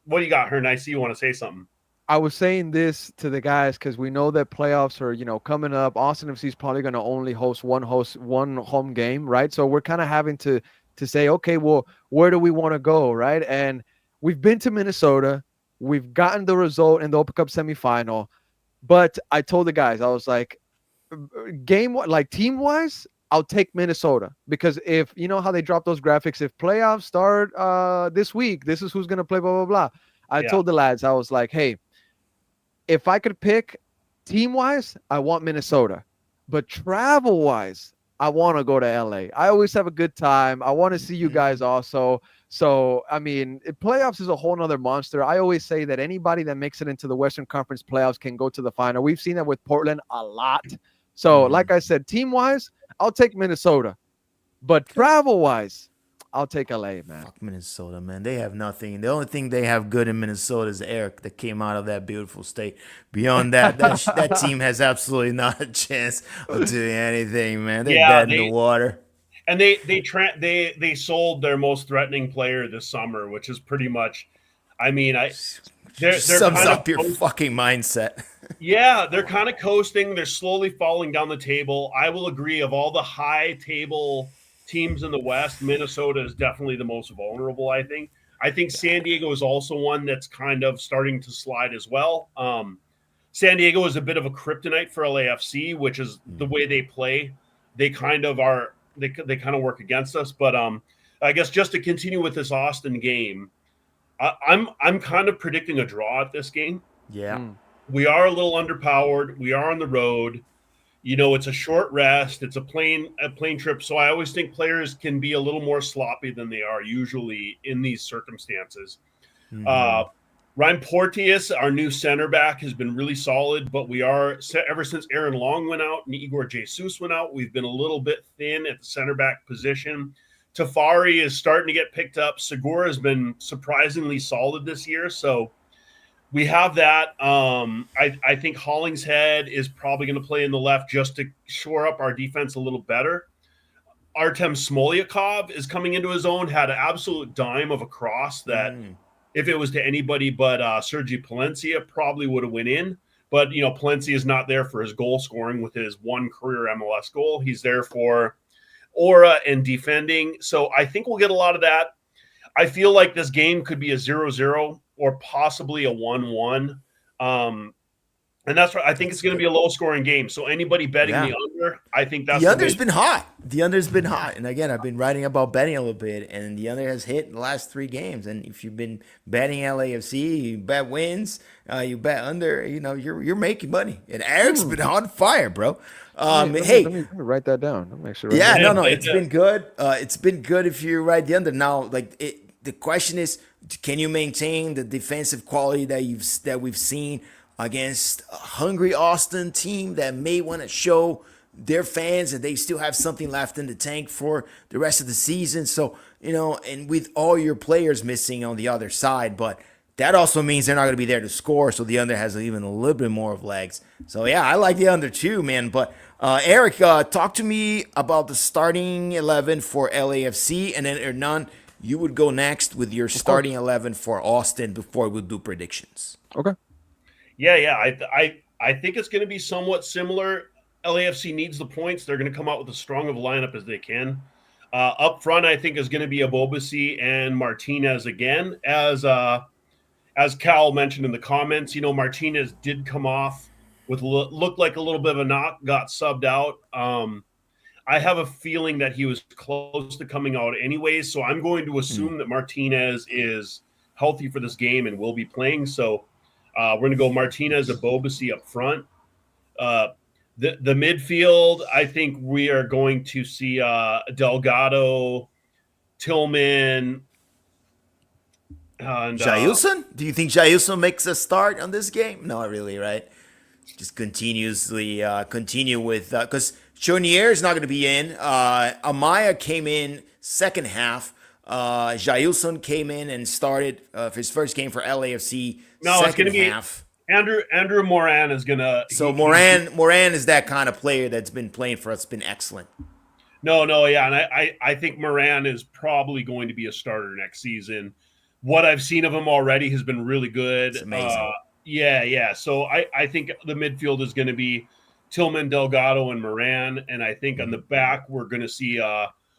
what do you got, Hernan? I see you want to say something. I was saying this to the guys because we know that playoffs are, coming up. Austin FC is probably going to only host one home game, right? So we're kind of having to say, okay, well, where do we want to go, right? And we've been to Minnesota, we've gotten the result in the Open Cup semifinal, but I told the guys, I was like, like team wise, I'll take Minnesota because if you know how they drop those graphics, if playoffs start this week, this is who's going to play, blah blah blah. I told the lads, I was like, hey, if I could pick team wise, I want Minnesota. But travel wise, I want to go to LA. I always have a good time. I want to see you guys also. So, I mean, playoffs is a whole nother monster. I always say that anybody that makes it into the Western Conference playoffs can go to the final. We've seen that with Portland a lot. So, like I said, team wise, I'll take Minnesota. But travel wise, I'll take LA, man. Fuck Minnesota, man. They have nothing. The only thing they have good in Minnesota is Eric that came out of that beautiful state. Beyond that, that team has absolutely not a chance of doing anything, man. They're dead in the water. And they sold their most threatening player this summer, which is pretty much, I mean, they're sums up your fucking mindset. Yeah, they're kind of coasting. They're slowly falling down the table. I will agree. Of all the high table teams in the West, Minnesota is definitely the most vulnerable, I think. I think San Diego is also one that's kind of starting to slide as well. San Diego is a bit of a kryptonite for LAFC, which is the way they play. They kind of are they kind of work against us. But I guess just to continue with this Austin game, I'm kind of predicting a draw at this game. Yeah. We are a little underpowered. We are on the road. It's a short rest. It's a plane trip. So I always think players can be a little more sloppy than they are usually in these circumstances. Ryan Porteous, our new center back, has been really solid, but we are, ever since Aaron Long went out and Igor Jesus went out, we've been a little bit thin at the center back position. Tafari is starting to get picked up. Segura has been surprisingly solid this year. So we have that. I think Hollingshead is probably going to play in the left just to shore up our defense a little better. Artem Smolyakov is coming into his own, had an absolute dime of a cross that if it was to anybody but Sergi Palencia probably would have went in. But, Palencia is not there for his goal scoring with his one career MLS goal. He's there for aura and defending. So I think we'll get a lot of that. I feel like this game could be a 0-0 or possibly a 1-1. And that's right. I think it's going to be a low-scoring game. So anybody betting the under, I think that's the under's been hot. The under's been hot. And again, I've been writing about betting a little bit, and the under has hit in the last 3 games. And if you've been betting LAFC, you bet wins, you bet under, you're making money. And Eric's been on fire, bro. Let me write that down. Let me make sure. No, it's been good. It's been good if you ride the under. Now, the question is, can you maintain the defensive quality that we've seen against a hungry Austin team that may want to show their fans that they still have something left in the tank for the rest of the season? So, and with all your players missing on the other side, but that also means they're not going to be there to score. So the under has even a little bit more of legs. So yeah, I like the under too, man. But Eric, talk to me about the starting 11 for LAFC, and then Hernan, you would go next with your starting 11 for Austin before we do predictions. Okay. Yeah. I think it's going to be somewhat similar. LAFC needs the points. They're going to come out with as strong of a lineup as they can. Up front, I think is going to be Abobasi and Martinez again. As Cal mentioned in the comments, Martinez did come off with looked like a little bit of a knock, got subbed out. I have a feeling that he was close to coming out anyways, so I'm going to assume that Martinez is healthy for this game and will be playing. So we're going to go Martinez, Abobasi up front. The midfield, I think we are going to see Delgado, Tillman, and Jailson? Do you think Jailson makes a start on this game? Not really, right? Just continuously continue with because Chonier is not going to be in. Amaya came in second half. Jailson came in and started for his first game for LAFC. No, it's going to be Andrew Moran is going to. So Moran is that kind of player that's been playing for us, been excellent. No, yeah, and I think Moran is probably going to be a starter next season. What I've seen of him already has been really good. It's amazing. Yeah. So I think the midfield is going to be Tillman, Delgado, and Moran. And I think on the back, we're going to see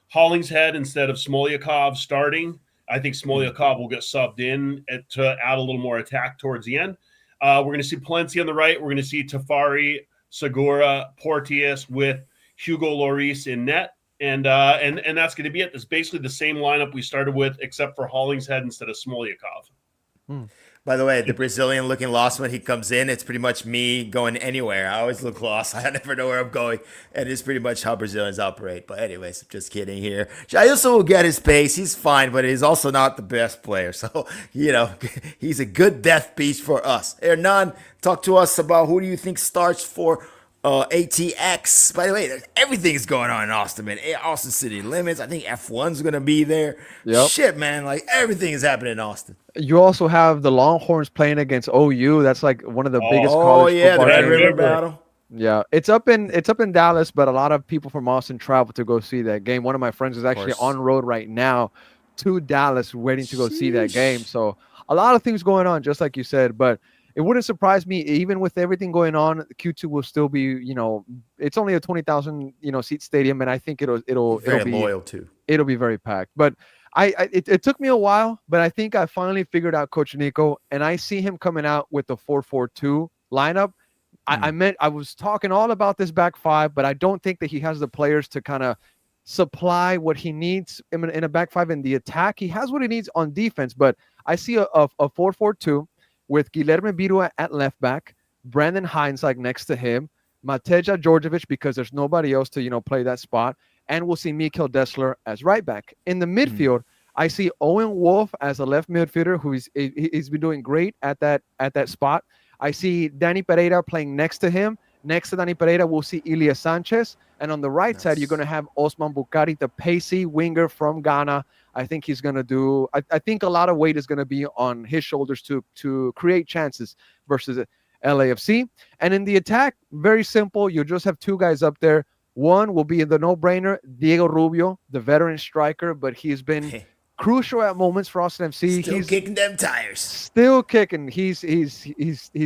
Hollingshead instead of Smolyakov starting. I think Smolyakov will get subbed in to add a little more attack towards the end. We're going to see Palencia on the right. We're going to see Tafari, Segura, Porteous with Hugo Lloris in net. And that's going to be it. It's basically the same lineup we started with, except for Hollingshead instead of Smolyakov. By the way, the Brazilian looking lost when he comes in, it's pretty much me going anywhere. I always look lost. I never know where I'm going. And it's pretty much how Brazilians operate. But anyways, just kidding here. Jailson will get his pace. He's fine, but he's also not the best player. So, he's a good death piece for us. Hernan, talk to us about who do you think starts for ATX. By the way, everything is going on in Austin, man. Austin City Limits. I think F1's going to be there. Yep. Shit, man. Like, everything is happening in Austin. You also have the Longhorns playing against OU. That's like one of the biggest Oh, college yeah, the football Red games. River Battle. Yeah, it's up in Dallas, but a lot of people from Austin travel to go see that game. One of my friends is actually on road right now to Dallas, waiting to go see that game. So a lot of things going on, just like you said. But it wouldn't surprise me, even with everything going on, Q2 will still be, it's only a 20,000 seat stadium, and I think it'll be loyal too. It'll be very packed. But it took me a while, but I think I finally figured out Coach Nico, and I see him coming out with the 4-4-2 lineup. I was talking all about this back five, but I don't think that he has the players to kind of supply what he needs in a back five in the attack. He has what he needs on defense, but I see a 4-4-2 with Guilherme Birua at left back, Brandon Hines like next to him, Mateja Djordjevic because there's nobody else to play that spot, and we'll see Mikkel Dessler as right back. In the midfield, I see Owen Wolf as a left midfielder he's been doing great at that spot. I see Danny Pereira playing next to him. Next to Danny Pereira, we'll see Ilya Sanchez. And on the right side, you're going to have Osman Bukari, the pacey winger from Ghana. I think he's going to do – I think a lot of weight is going to be on his shoulders to create chances versus LAFC. And in the attack, very simple. You just have two guys up there. One will be the no-brainer, Diego Rubio, the veteran striker, but he's been – crucial at moments for Austin FC. He's kicking them tires. Still kicking. He's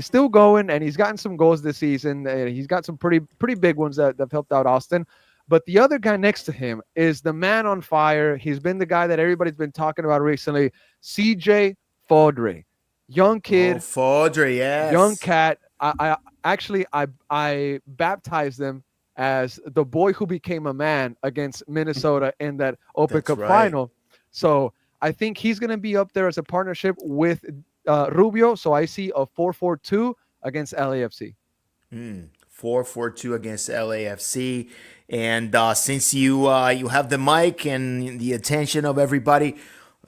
still going, and he's gotten some goals this season. He's got some pretty big ones that have helped out Austin. But the other guy next to him is the man on fire. He's been the guy that everybody's been talking about recently, CJ Fodre. Young kid. Fodre, yes. Young cat. I baptized him as the boy who became a man against Minnesota in that Open Cup final. So I think he's going to be up there as a partnership with Rubio. So I see a 4-4-2 against LAFC. 4-4-2 against LAFC. And since you have the mic and the attention of everybody,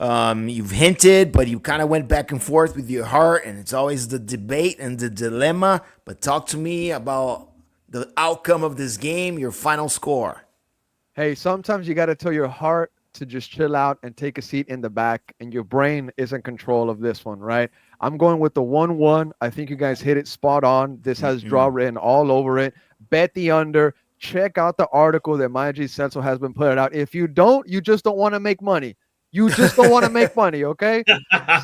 you've hinted, but you kind of went back and forth with your heart, and it's always the debate and the dilemma. But talk to me about the outcome of this game, your final score. Hey, sometimes you got to tell your heart to just chill out and take a seat in the back, and your brain is in control of this one, right? I'm going with the 1-1. I think you guys hit it spot on. This has draw written all over it. Bet the under. Check out the article that Maya G. Celso has been putting out. If you don't, you just don't want to make money. You just don't want to make money, okay?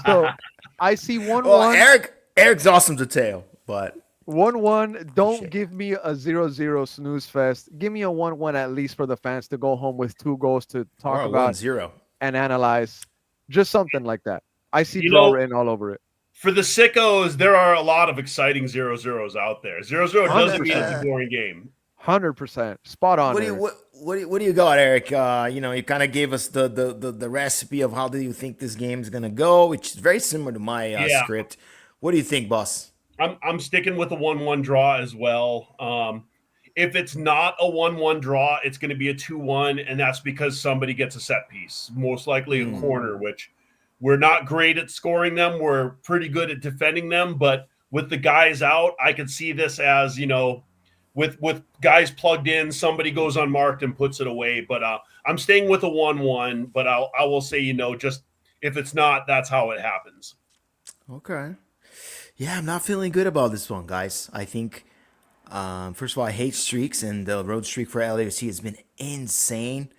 So I see 1-1. Well, Eric's awesome to tail, but 1-1. Don't give me a 0-0 snooze fest. Give me a 1-1 at least for the fans to go home with 2 goals to talk about 1-0 and analyze. Just something like that. I see draw written all over it. For the sickos, there are a lot of exciting 0-0s out there. 0-0 doesn't mean it's a boring game. 100%. Spot on. What do you got, Eric? You kind of gave us the recipe of how do you think this game is going to go, which is very similar to my script. What do you think, boss? I'm sticking with a 1-1 draw as well. If it's not a 1-1 draw, it's going to be a 2-1, and that's because somebody gets a set piece, most likely a corner, which we're not great at scoring them. We're pretty good at defending them, but with the guys out, I could see this as, with guys plugged in, somebody goes unmarked and puts it away. But I'm staying with a 1-1, but I will say, just if it's not, that's how it happens. Okay. Yeah, I'm not feeling good about this one, guys. I think, first of all, I hate streaks, and the road streak for LAFC has been insane.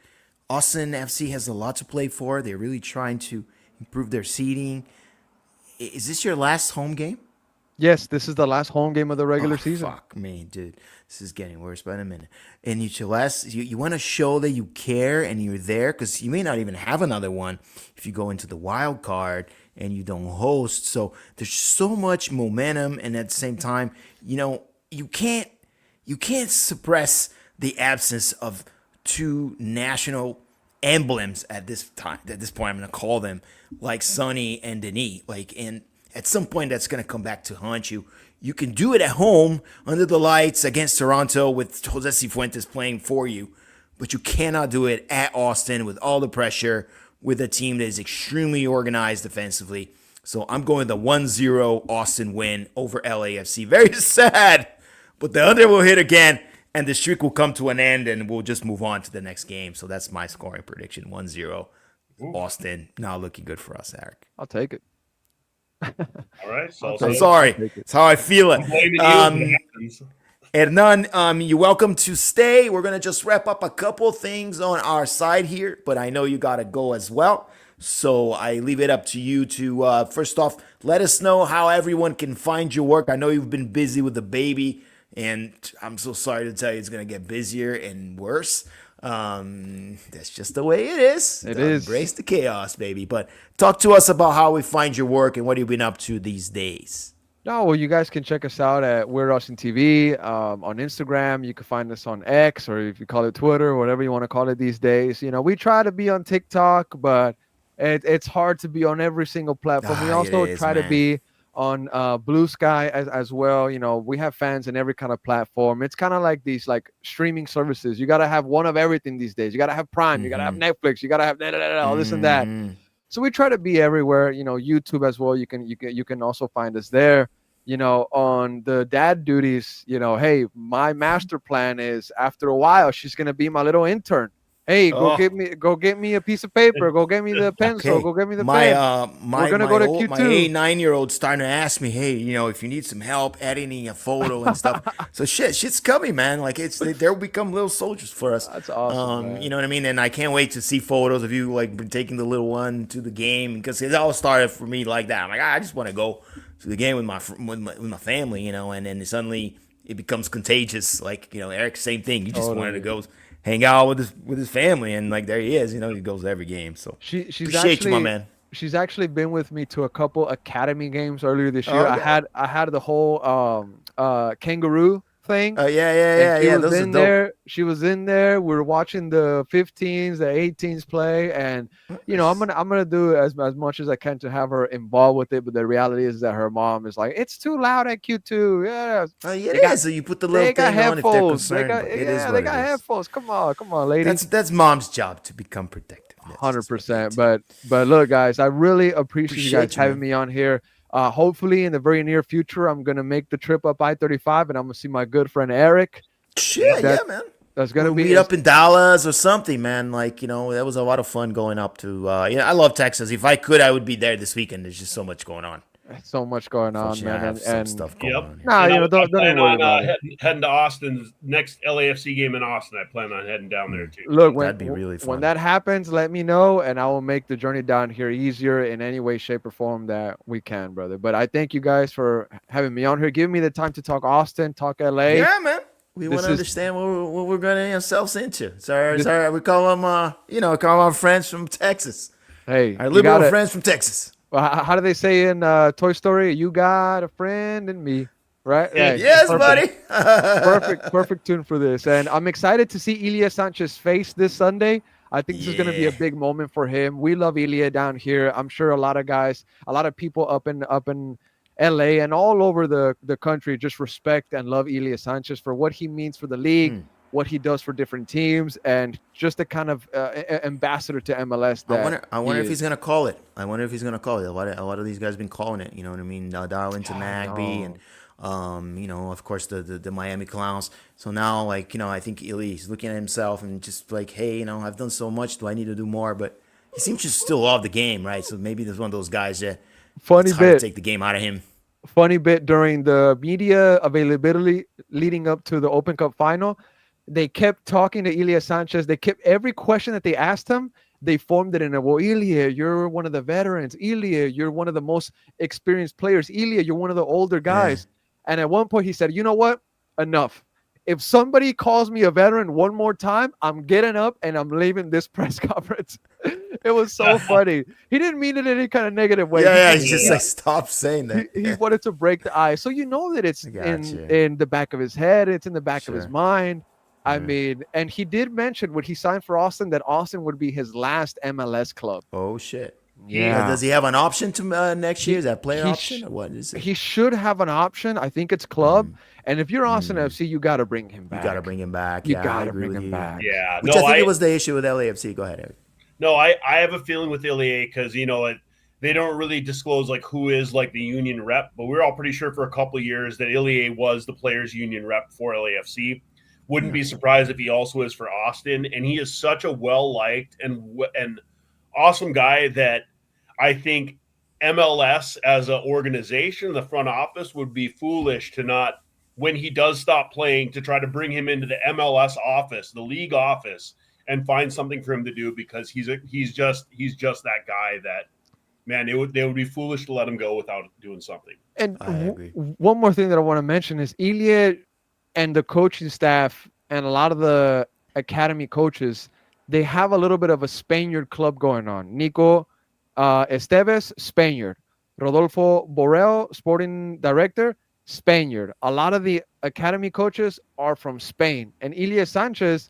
Austin FC has a lot to play for. They're really trying to improve their seeding. Is this your last home game? Yes, this is the last home game of the regular Oh, season. fuck me, dude. This is getting worse by the minute. And you want to show that you care and you're there because you may not even have another one if you go into the wild card and you don't host. So there's so much momentum, and at the same time, you can't suppress the absence of two national emblems at this time. At this point, I'm gonna call them like Sonny and Denis. And at some point, that's gonna come back to haunt you. You can do it at home under the lights against Toronto with Jose Cifuentes playing for you, but you cannot do it at Austin with all the pressure with a team that is extremely organized defensively. So I'm going the 1-0 Austin win over LAFC. Very sad, but the under will hit again, and the streak will come to an end, and we'll just move on to the next game. So that's my scoring prediction, 1-0 Austin. Not looking good for us, Eric. I'll take it. All right. So I'm sorry. It's how I feel it. Hernan, you're welcome to stay. We're going to just wrap up a couple things on our side here, but I know you got to go as well. So I leave it up to you to, first off, let us know how everyone can find your work. I know you've been busy with the baby, and I'm so sorry to tell you it's going to get busier and worse. That's just the way it is. It is. Embrace the chaos, baby. But talk to us about how we find your work and what you've been up to these days. No, well, you guys can check us out at Weird Austin TV on Instagram. You can find us on X, or if you call it Twitter, whatever you want to call it these days. We try to be on TikTok, but it's hard to be on every single platform. We also try to be on Blue Sky as well. We have fans in every kind of platform. It's kind of like these streaming services. You got to have one of everything these days. You got to have Prime. You got to have Netflix. You got to have all this and that. So we try to be everywhere. YouTube as well. You can also find us there. On the dad duties. Hey, my master plan is after a while she's gonna be my little intern. Hey, go get me a piece of paper. Go get me the pencil. Go get me the pen. We're gonna go to Q2. My 8-9-year-old starting to ask me, hey, if you need some help editing a photo and stuff. So shit's coming, man. They'll become little soldiers for us. That's awesome. You know what I mean? And I can't wait to see photos of you taking the little one to the game, because it all started for me like that. I'm like, I just want to go to the game with my family, and then suddenly it becomes contagious. Eric, same thing. You just wanted to go hang out with his family, and there he is. He goes to every game. So she's appreciate actually, you, my man. She's actually been with me to a couple academy games earlier this year. Yeah. I had the whole kangaroo thing. Yeah. She was in there. We were watching the 15s, the 18s play, and I'm gonna do as much as I can to have her involved with it. But the reality is that her mom is like, it's too loud at Q2. Yeah, it is. So you put the little thing on if they're concerned. They got headphones. Come on, lady. That's mom's job to become protective. 100%. But look, guys, I really appreciate you guys having me on here. Hopefully, in the very near future, I'm going to make the trip up I-35, and I'm going to see my good friend Eric. Yeah, man. That's going to be meet up in Dallas or something, man. That was a lot of fun going up to, I love Texas. If I could, I would be there this weekend. There's just so much going on. So much going on, man. And stuff going on. Don't worry about it. Heading to Austin's next LAFC game in Austin. I plan on heading down there too. Look, that'd be really fun. When that happens, let me know, and I will make the journey down here easier in any way, shape, or form that we can, brother. But I thank you guys for having me on here, giving me the time to talk Austin, talk LA. Yeah, man. We want to understand what we're getting ourselves into. Sorry, we call them, call our friends from Texas. Hey, our liberal friends from Texas. Well, how do they say in Toy Story? You got a friend in me, right? Hey, yes, perfect. buddy. perfect tune for this. And I'm excited to see Ilya Sanchez's face this Sunday. I think this is going to be a big moment for him. We love Ilya down here. I'm sure a lot of people up in LA and all over the country just respect and love Ilya Sanchez for what he means for the league, what he does for different teams, and just a kind of ambassador to MLS. I wonder if he's gonna call it. A lot of these guys have been calling it. You know what I mean? Darwin to Magby, and of course the Miami Clowns. So now, I think Ilya's looking at himself and just hey, I've done so much. Do I need to do more? But he seems to still love the game, right? So maybe there's one of those guys that it's hard to take the game out of him. Funny bit during the media availability leading up to the Open Cup final. They kept talking to Ilya Sanchez. They kept every question that they asked him. they formed it in a, well, Ilya, you're one of the veterans. Ilya, you're one of the most experienced players. Ilya, you're one of the older Yeah. guys. And at one point he said, you know what? Enough. If somebody calls me a veteran one more time, I'm getting up and I'm leaving this press conference. It was so funny. He didn't mean it in any kind of negative way. Yeah, He yeah. just, He's just he, like, stop saying that. he wanted to break the ice. So you know that it's I got in you. in the back of his head, it's in the back of his Sure. mind. I Yeah. mean, and he did mention when he signed for Austin that Austin would be his last MLS club. Oh shit. Yeah. Does he have an option to next year? Is that player he option sh- or what is it? He should have an option. I think it's club. Mm. And if you're Austin FC, you got to bring him You back. got to bring him back. You Yeah, I got to agree bring with him you. back. Yeah, Which I think it was the issue with LAFC. Go ahead, Eric. No, I have a feeling with LA because they don't really disclose like who is like the union rep, but we're all pretty sure for a couple of years that LA was the players' union rep for LAFC. Wouldn't be surprised if he also is for Austin, and he is such a well liked and awesome guy that I think MLS as an organization, the front office would be foolish to not, when he does stop playing, to try to bring him into the MLS office, the league office, and find something for him to do because he's just that guy that, man, they would be foolish to let him go without doing something. And I agree. one more thing that I want to mention is Ilya and the coaching staff and a lot of the academy coaches, they have a little bit of a Spaniard club going on. Nico Esteves, Spaniard. Rodolfo Borrell, sporting director, Spaniard. A lot of the academy coaches are from Spain. And Ilya Sanchez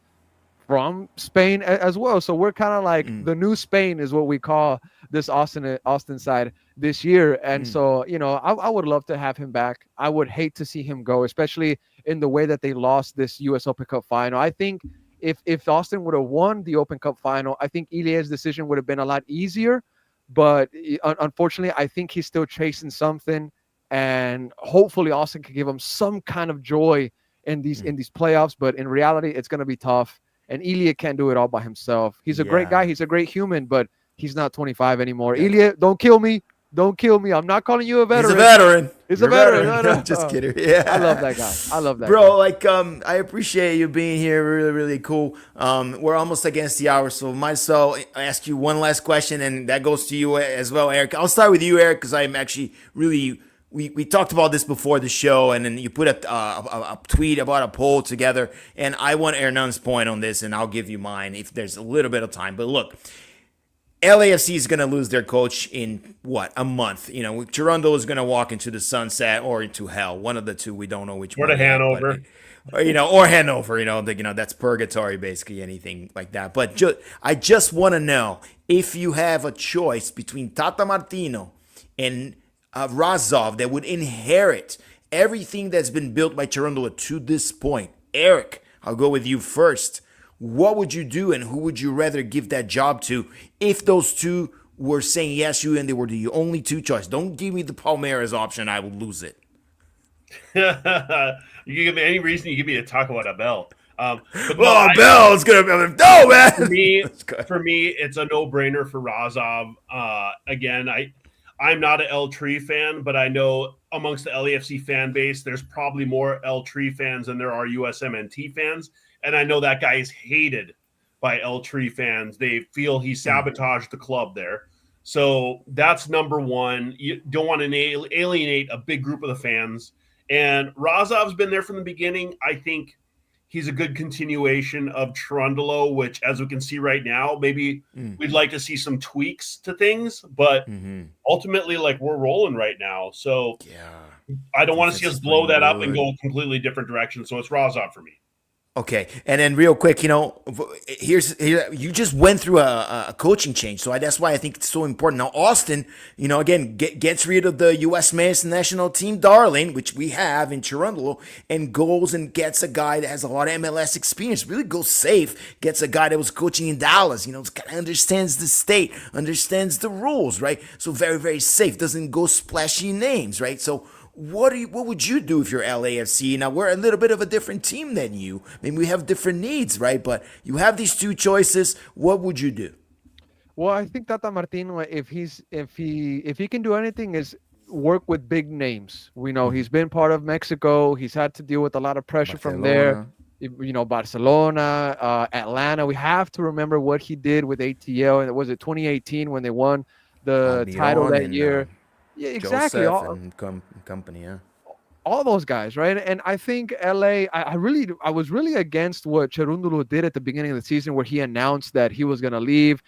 from Spain as well. So we're kind of like the new Spain is what we call this Austin side this year. And so, I would love to have him back. I would hate to see him go, especially in the way that they lost this US Open Cup final. I think if Austin would have won the Open Cup final, I think Ilya's decision would have been a lot easier. But unfortunately, I think he's still chasing something. And hopefully Austin can give him some kind of joy in these playoffs. But in reality, it's going to be tough. And Ilya can't do it all by himself. He's a great guy. He's a great human, but he's not 25 anymore. Yeah. Ilya, don't kill me. Don't kill me. I'm not calling you a veteran. He's a veteran. He's a veteran. No. Just kidding. Yeah. I love that guy. I love that Bro, guy. like, I appreciate you being here. Really, really cool. We're almost against the hour, so might as well ask you one last question, and that goes to you as well, Eric. I'll start with you, Eric, because I'm actually really... We talked about this before the show, and then you put a tweet about a poll together, and I want Hernan's point on this, and I'll give you mine if there's a little bit of time. But look, LAFC is going to lose their coach in, a month? Cherundolo is going to walk into the sunset or into hell. One of the two. We don't know which one. Or to Hanover. Or Hanover, that's purgatory, basically, anything like that. But I just want to know if you have a choice between Tata Martino and Razov that would inherit everything that's been built by Cherundolo to this point. Eric, I'll go with you first. What would you do, and who would you rather give that job to if those two were saying yes you and they were the only two choices? Don't give me the Palmeiras option. I would lose it. You can give me any reason you give me to talk about Abel. Abel is gonna be no, man. For me, it's a no-brainer for Razov. Again, I'm not an El Tree fan, but I know amongst the LAFC fan base, there's probably more El Tree fans than there are USMNT fans. And I know that guy is hated by El Tree fans. They feel he sabotaged the club there. So that's number one. You don't want to alienate a big group of the fans. And Razov's been there from the beginning. I think he's a good continuation of Cherundolo, which, as we can see right now, maybe we'd like to see some tweaks to things, but ultimately, we're rolling right now. So I don't want to see us blow that up and go a completely different direction. So it's Razov for me. Okay, and then real quick, here you just went through a coaching change, so that's why I think it's so important. Now, Austin, again, gets rid of the U.S. men's national team darling, which we have in Cherundolo, and goes and gets a guy that has a lot of MLS experience. Really goes safe, gets a guy that was coaching in Dallas, kind of understands the state, understands the rules, right? So very, very safe. Doesn't go splashy names, right? So what would you do if you're LAFC? Now, we're a little bit of a different team than you. Maybe we have different needs, right? But you have these two choices. What would you do? Well, I think Tata Martino, if he can do anything, is work with big names. We know he's been part of Mexico. He's had to deal with a lot of pressure from there. Barcelona, Atlanta. We have to remember what he did with ATL, and it was it 2018 when they won the title Almiron that and year. Yeah, exactly. Joseph and company. Yeah. All those guys, right? And I think LA, I was really against what Cherundolo did at the beginning of the season, where he announced that he was going to leave.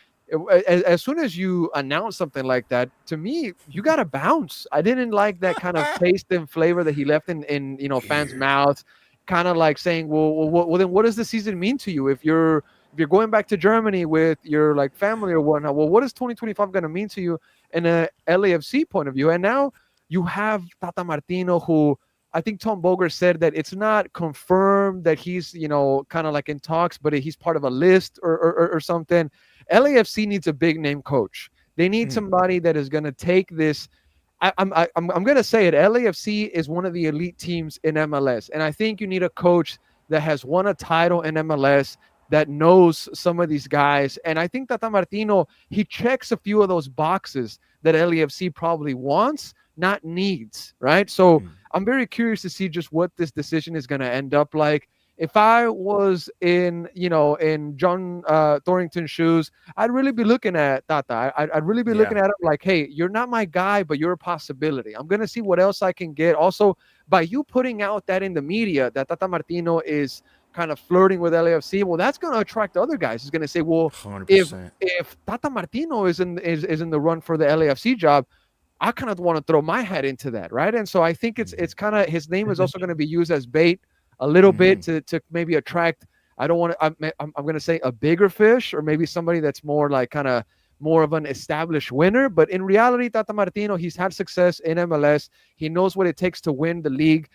As soon as you announce something like that, to me, you got to bounce. I didn't like that kind of taste and flavor that he left in fans' mouths, kind of like saying, well, then what does the season mean to you if you're going back to Germany with your like family or whatnot? Well, what is 2025 going to mean to you in a LAFC point of view? And now you have Tata Martino, who I think Tom Boger said that it's not confirmed that he's, kind of like in talks, but he's part of a list or something. LAFC needs a big name coach. They need somebody that is going to take this. I'm going to say it. LAFC is one of the elite teams in MLS, and I think you need a coach that has won a title in MLS, that knows some of these guys. And I think Tata Martino, he checks a few of those boxes that LAFC probably wants, not needs, right? So I'm very curious to see just what this decision is going to end up like. If I was in John Thornton's shoes, I'd really be looking at Tata. I'd really be looking at him like, hey, you're not my guy, but you're a possibility. I'm going to see what else I can get. Also, by you putting out that in the media that Tata Martino is kind of flirting with LAFC, well, that's going to attract other guys. He's going to say, well, 100%. if Tata Martino is in the run for the LAFC job, I kind of want to throw my head into that, right? And so I think it's kind of, his name is also going to be used as bait a little bit to maybe attract. I don't want to. I'm going to say a bigger fish, or maybe somebody that's more like kind of more of an established winner. But in reality, Tata Martino, he's had success in MLS. He knows what it takes to win the league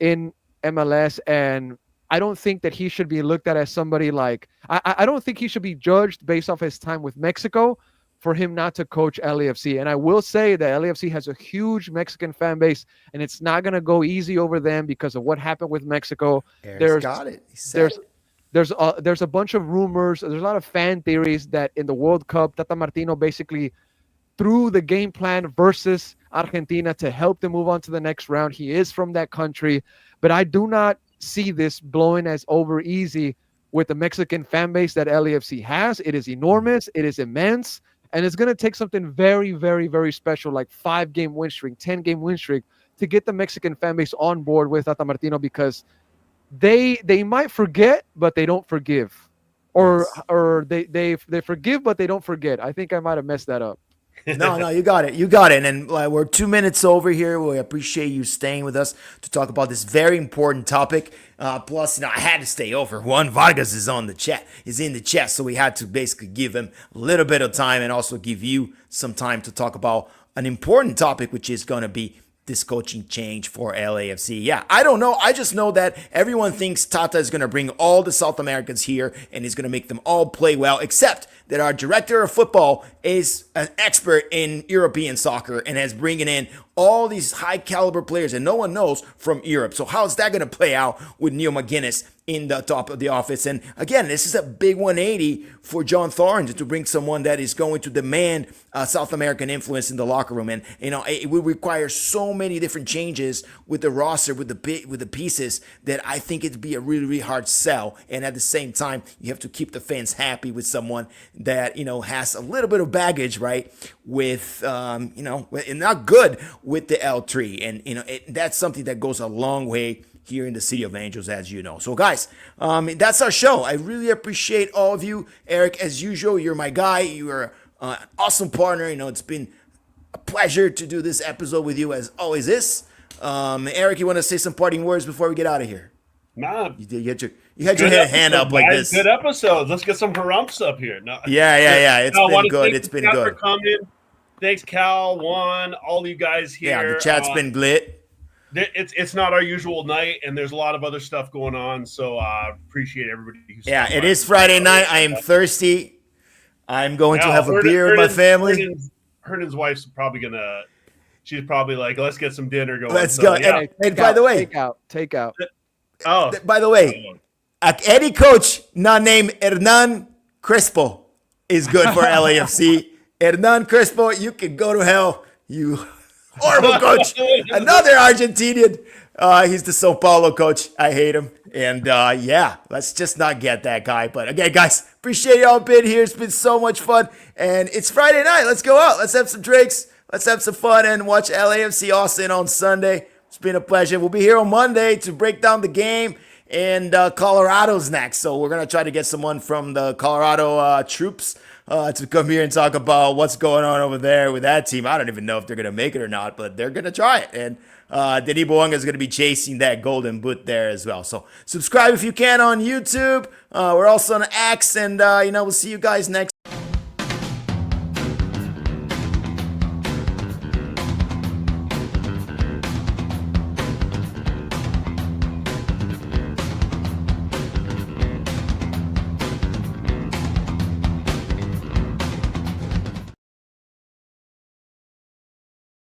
in MLS, and I don't think that he should be looked at as somebody like. I don't think he should be judged based off his time with Mexico, for him not to coach LAFC. And I will say that LAFC has a huge Mexican fan base, and it's not going to go easy over them because of what happened with Mexico. Eric's got it. There's a bunch of rumors. There's a lot of fan theories that in the World Cup, Tata Martino basically threw the game plan versus Argentina to help them move on to the next round. He is from that country, but I do not see this blowing as over easy with the Mexican fan base that LAFC has. It is enormous. It is immense. And it's going to take something very, very, very special, like 5-game win streak, 10-game win streak, to get the Mexican fan base on board with Tata Martino, because they might forget, but they don't forgive, or they forgive, but they don't forget. I think I might have messed that up. No, you got it. And we're 2 minutes over here. We appreciate you staying with us to talk about this very important topic. Plus, I had to stay over. Juan Vargas is in the chat, so we had to basically give him a little bit of time and also give you some time to talk about an important topic, which is going to be this coaching change for LAFC. Yeah, I don't know. I just know that everyone thinks Tata is going to bring all the South Americans here and he's going to make them all play well, except that our director of football is an expert in European soccer and has bringing in all these high caliber players and no one knows from Europe. So how's that going to play out with Neil McGuinness in the top of the office? And again, this is a big 180 for John Thornton to bring someone that is going to demand South American influence in the locker room. And it will require so many different changes with the roster, with the pieces, that I think it'd be a really, really hard sell. And at the same time, you have to keep the fans happy with someone that has a little bit of baggage, right? With and not good with the L3, and that's something that goes a long way here in the City of Angels, as you know. So guys, that's our show. I really appreciate all of you. Eric, as usual, you're my guy. You are an awesome partner. It's been a pleasure to do this episode with you, as always is. Eric, you want to say some parting words before we get out of here? Nah, you had your hand up like this. Good episode. Let's get some harumps up here. No, yeah. It's been good. It's been good. For coming. Thanks, Cal, Juan, all you guys here. Yeah, the chat's been glit. It's not our usual night, and there's a lot of other stuff going on. So appreciate everybody. It is Friday night. I am thirsty. I'm going to have a beer with my family. Hernan's wife's probably gonna. She's probably like, let's get some dinner going. Let's go. Yeah. And by the way, take out. Oh, by the way, any coach not named Hernan Crespo is good for LAFC. Hernan Crespo, you can go to hell, you horrible coach. Another Argentinian. He's the Sao Paulo coach. I hate him. And yeah, let's just not get that guy. But again, guys, appreciate y'all being here. It's been so much fun. And it's Friday night. Let's go out. Let's have some drinks. Let's have some fun and watch LAFC Austin on Sunday. It's been a pleasure. We'll be here on Monday to break down the game. And Colorado's next. So we're going to try to get someone from the Colorado troops to come here and talk about what's going on over there with that team. I don't even know if they're going to make it or not, but they're going to try it. And Denis Bouanga is going to be chasing that golden boot there as well. So subscribe if you can on YouTube. We're also on X, and we'll see you guys next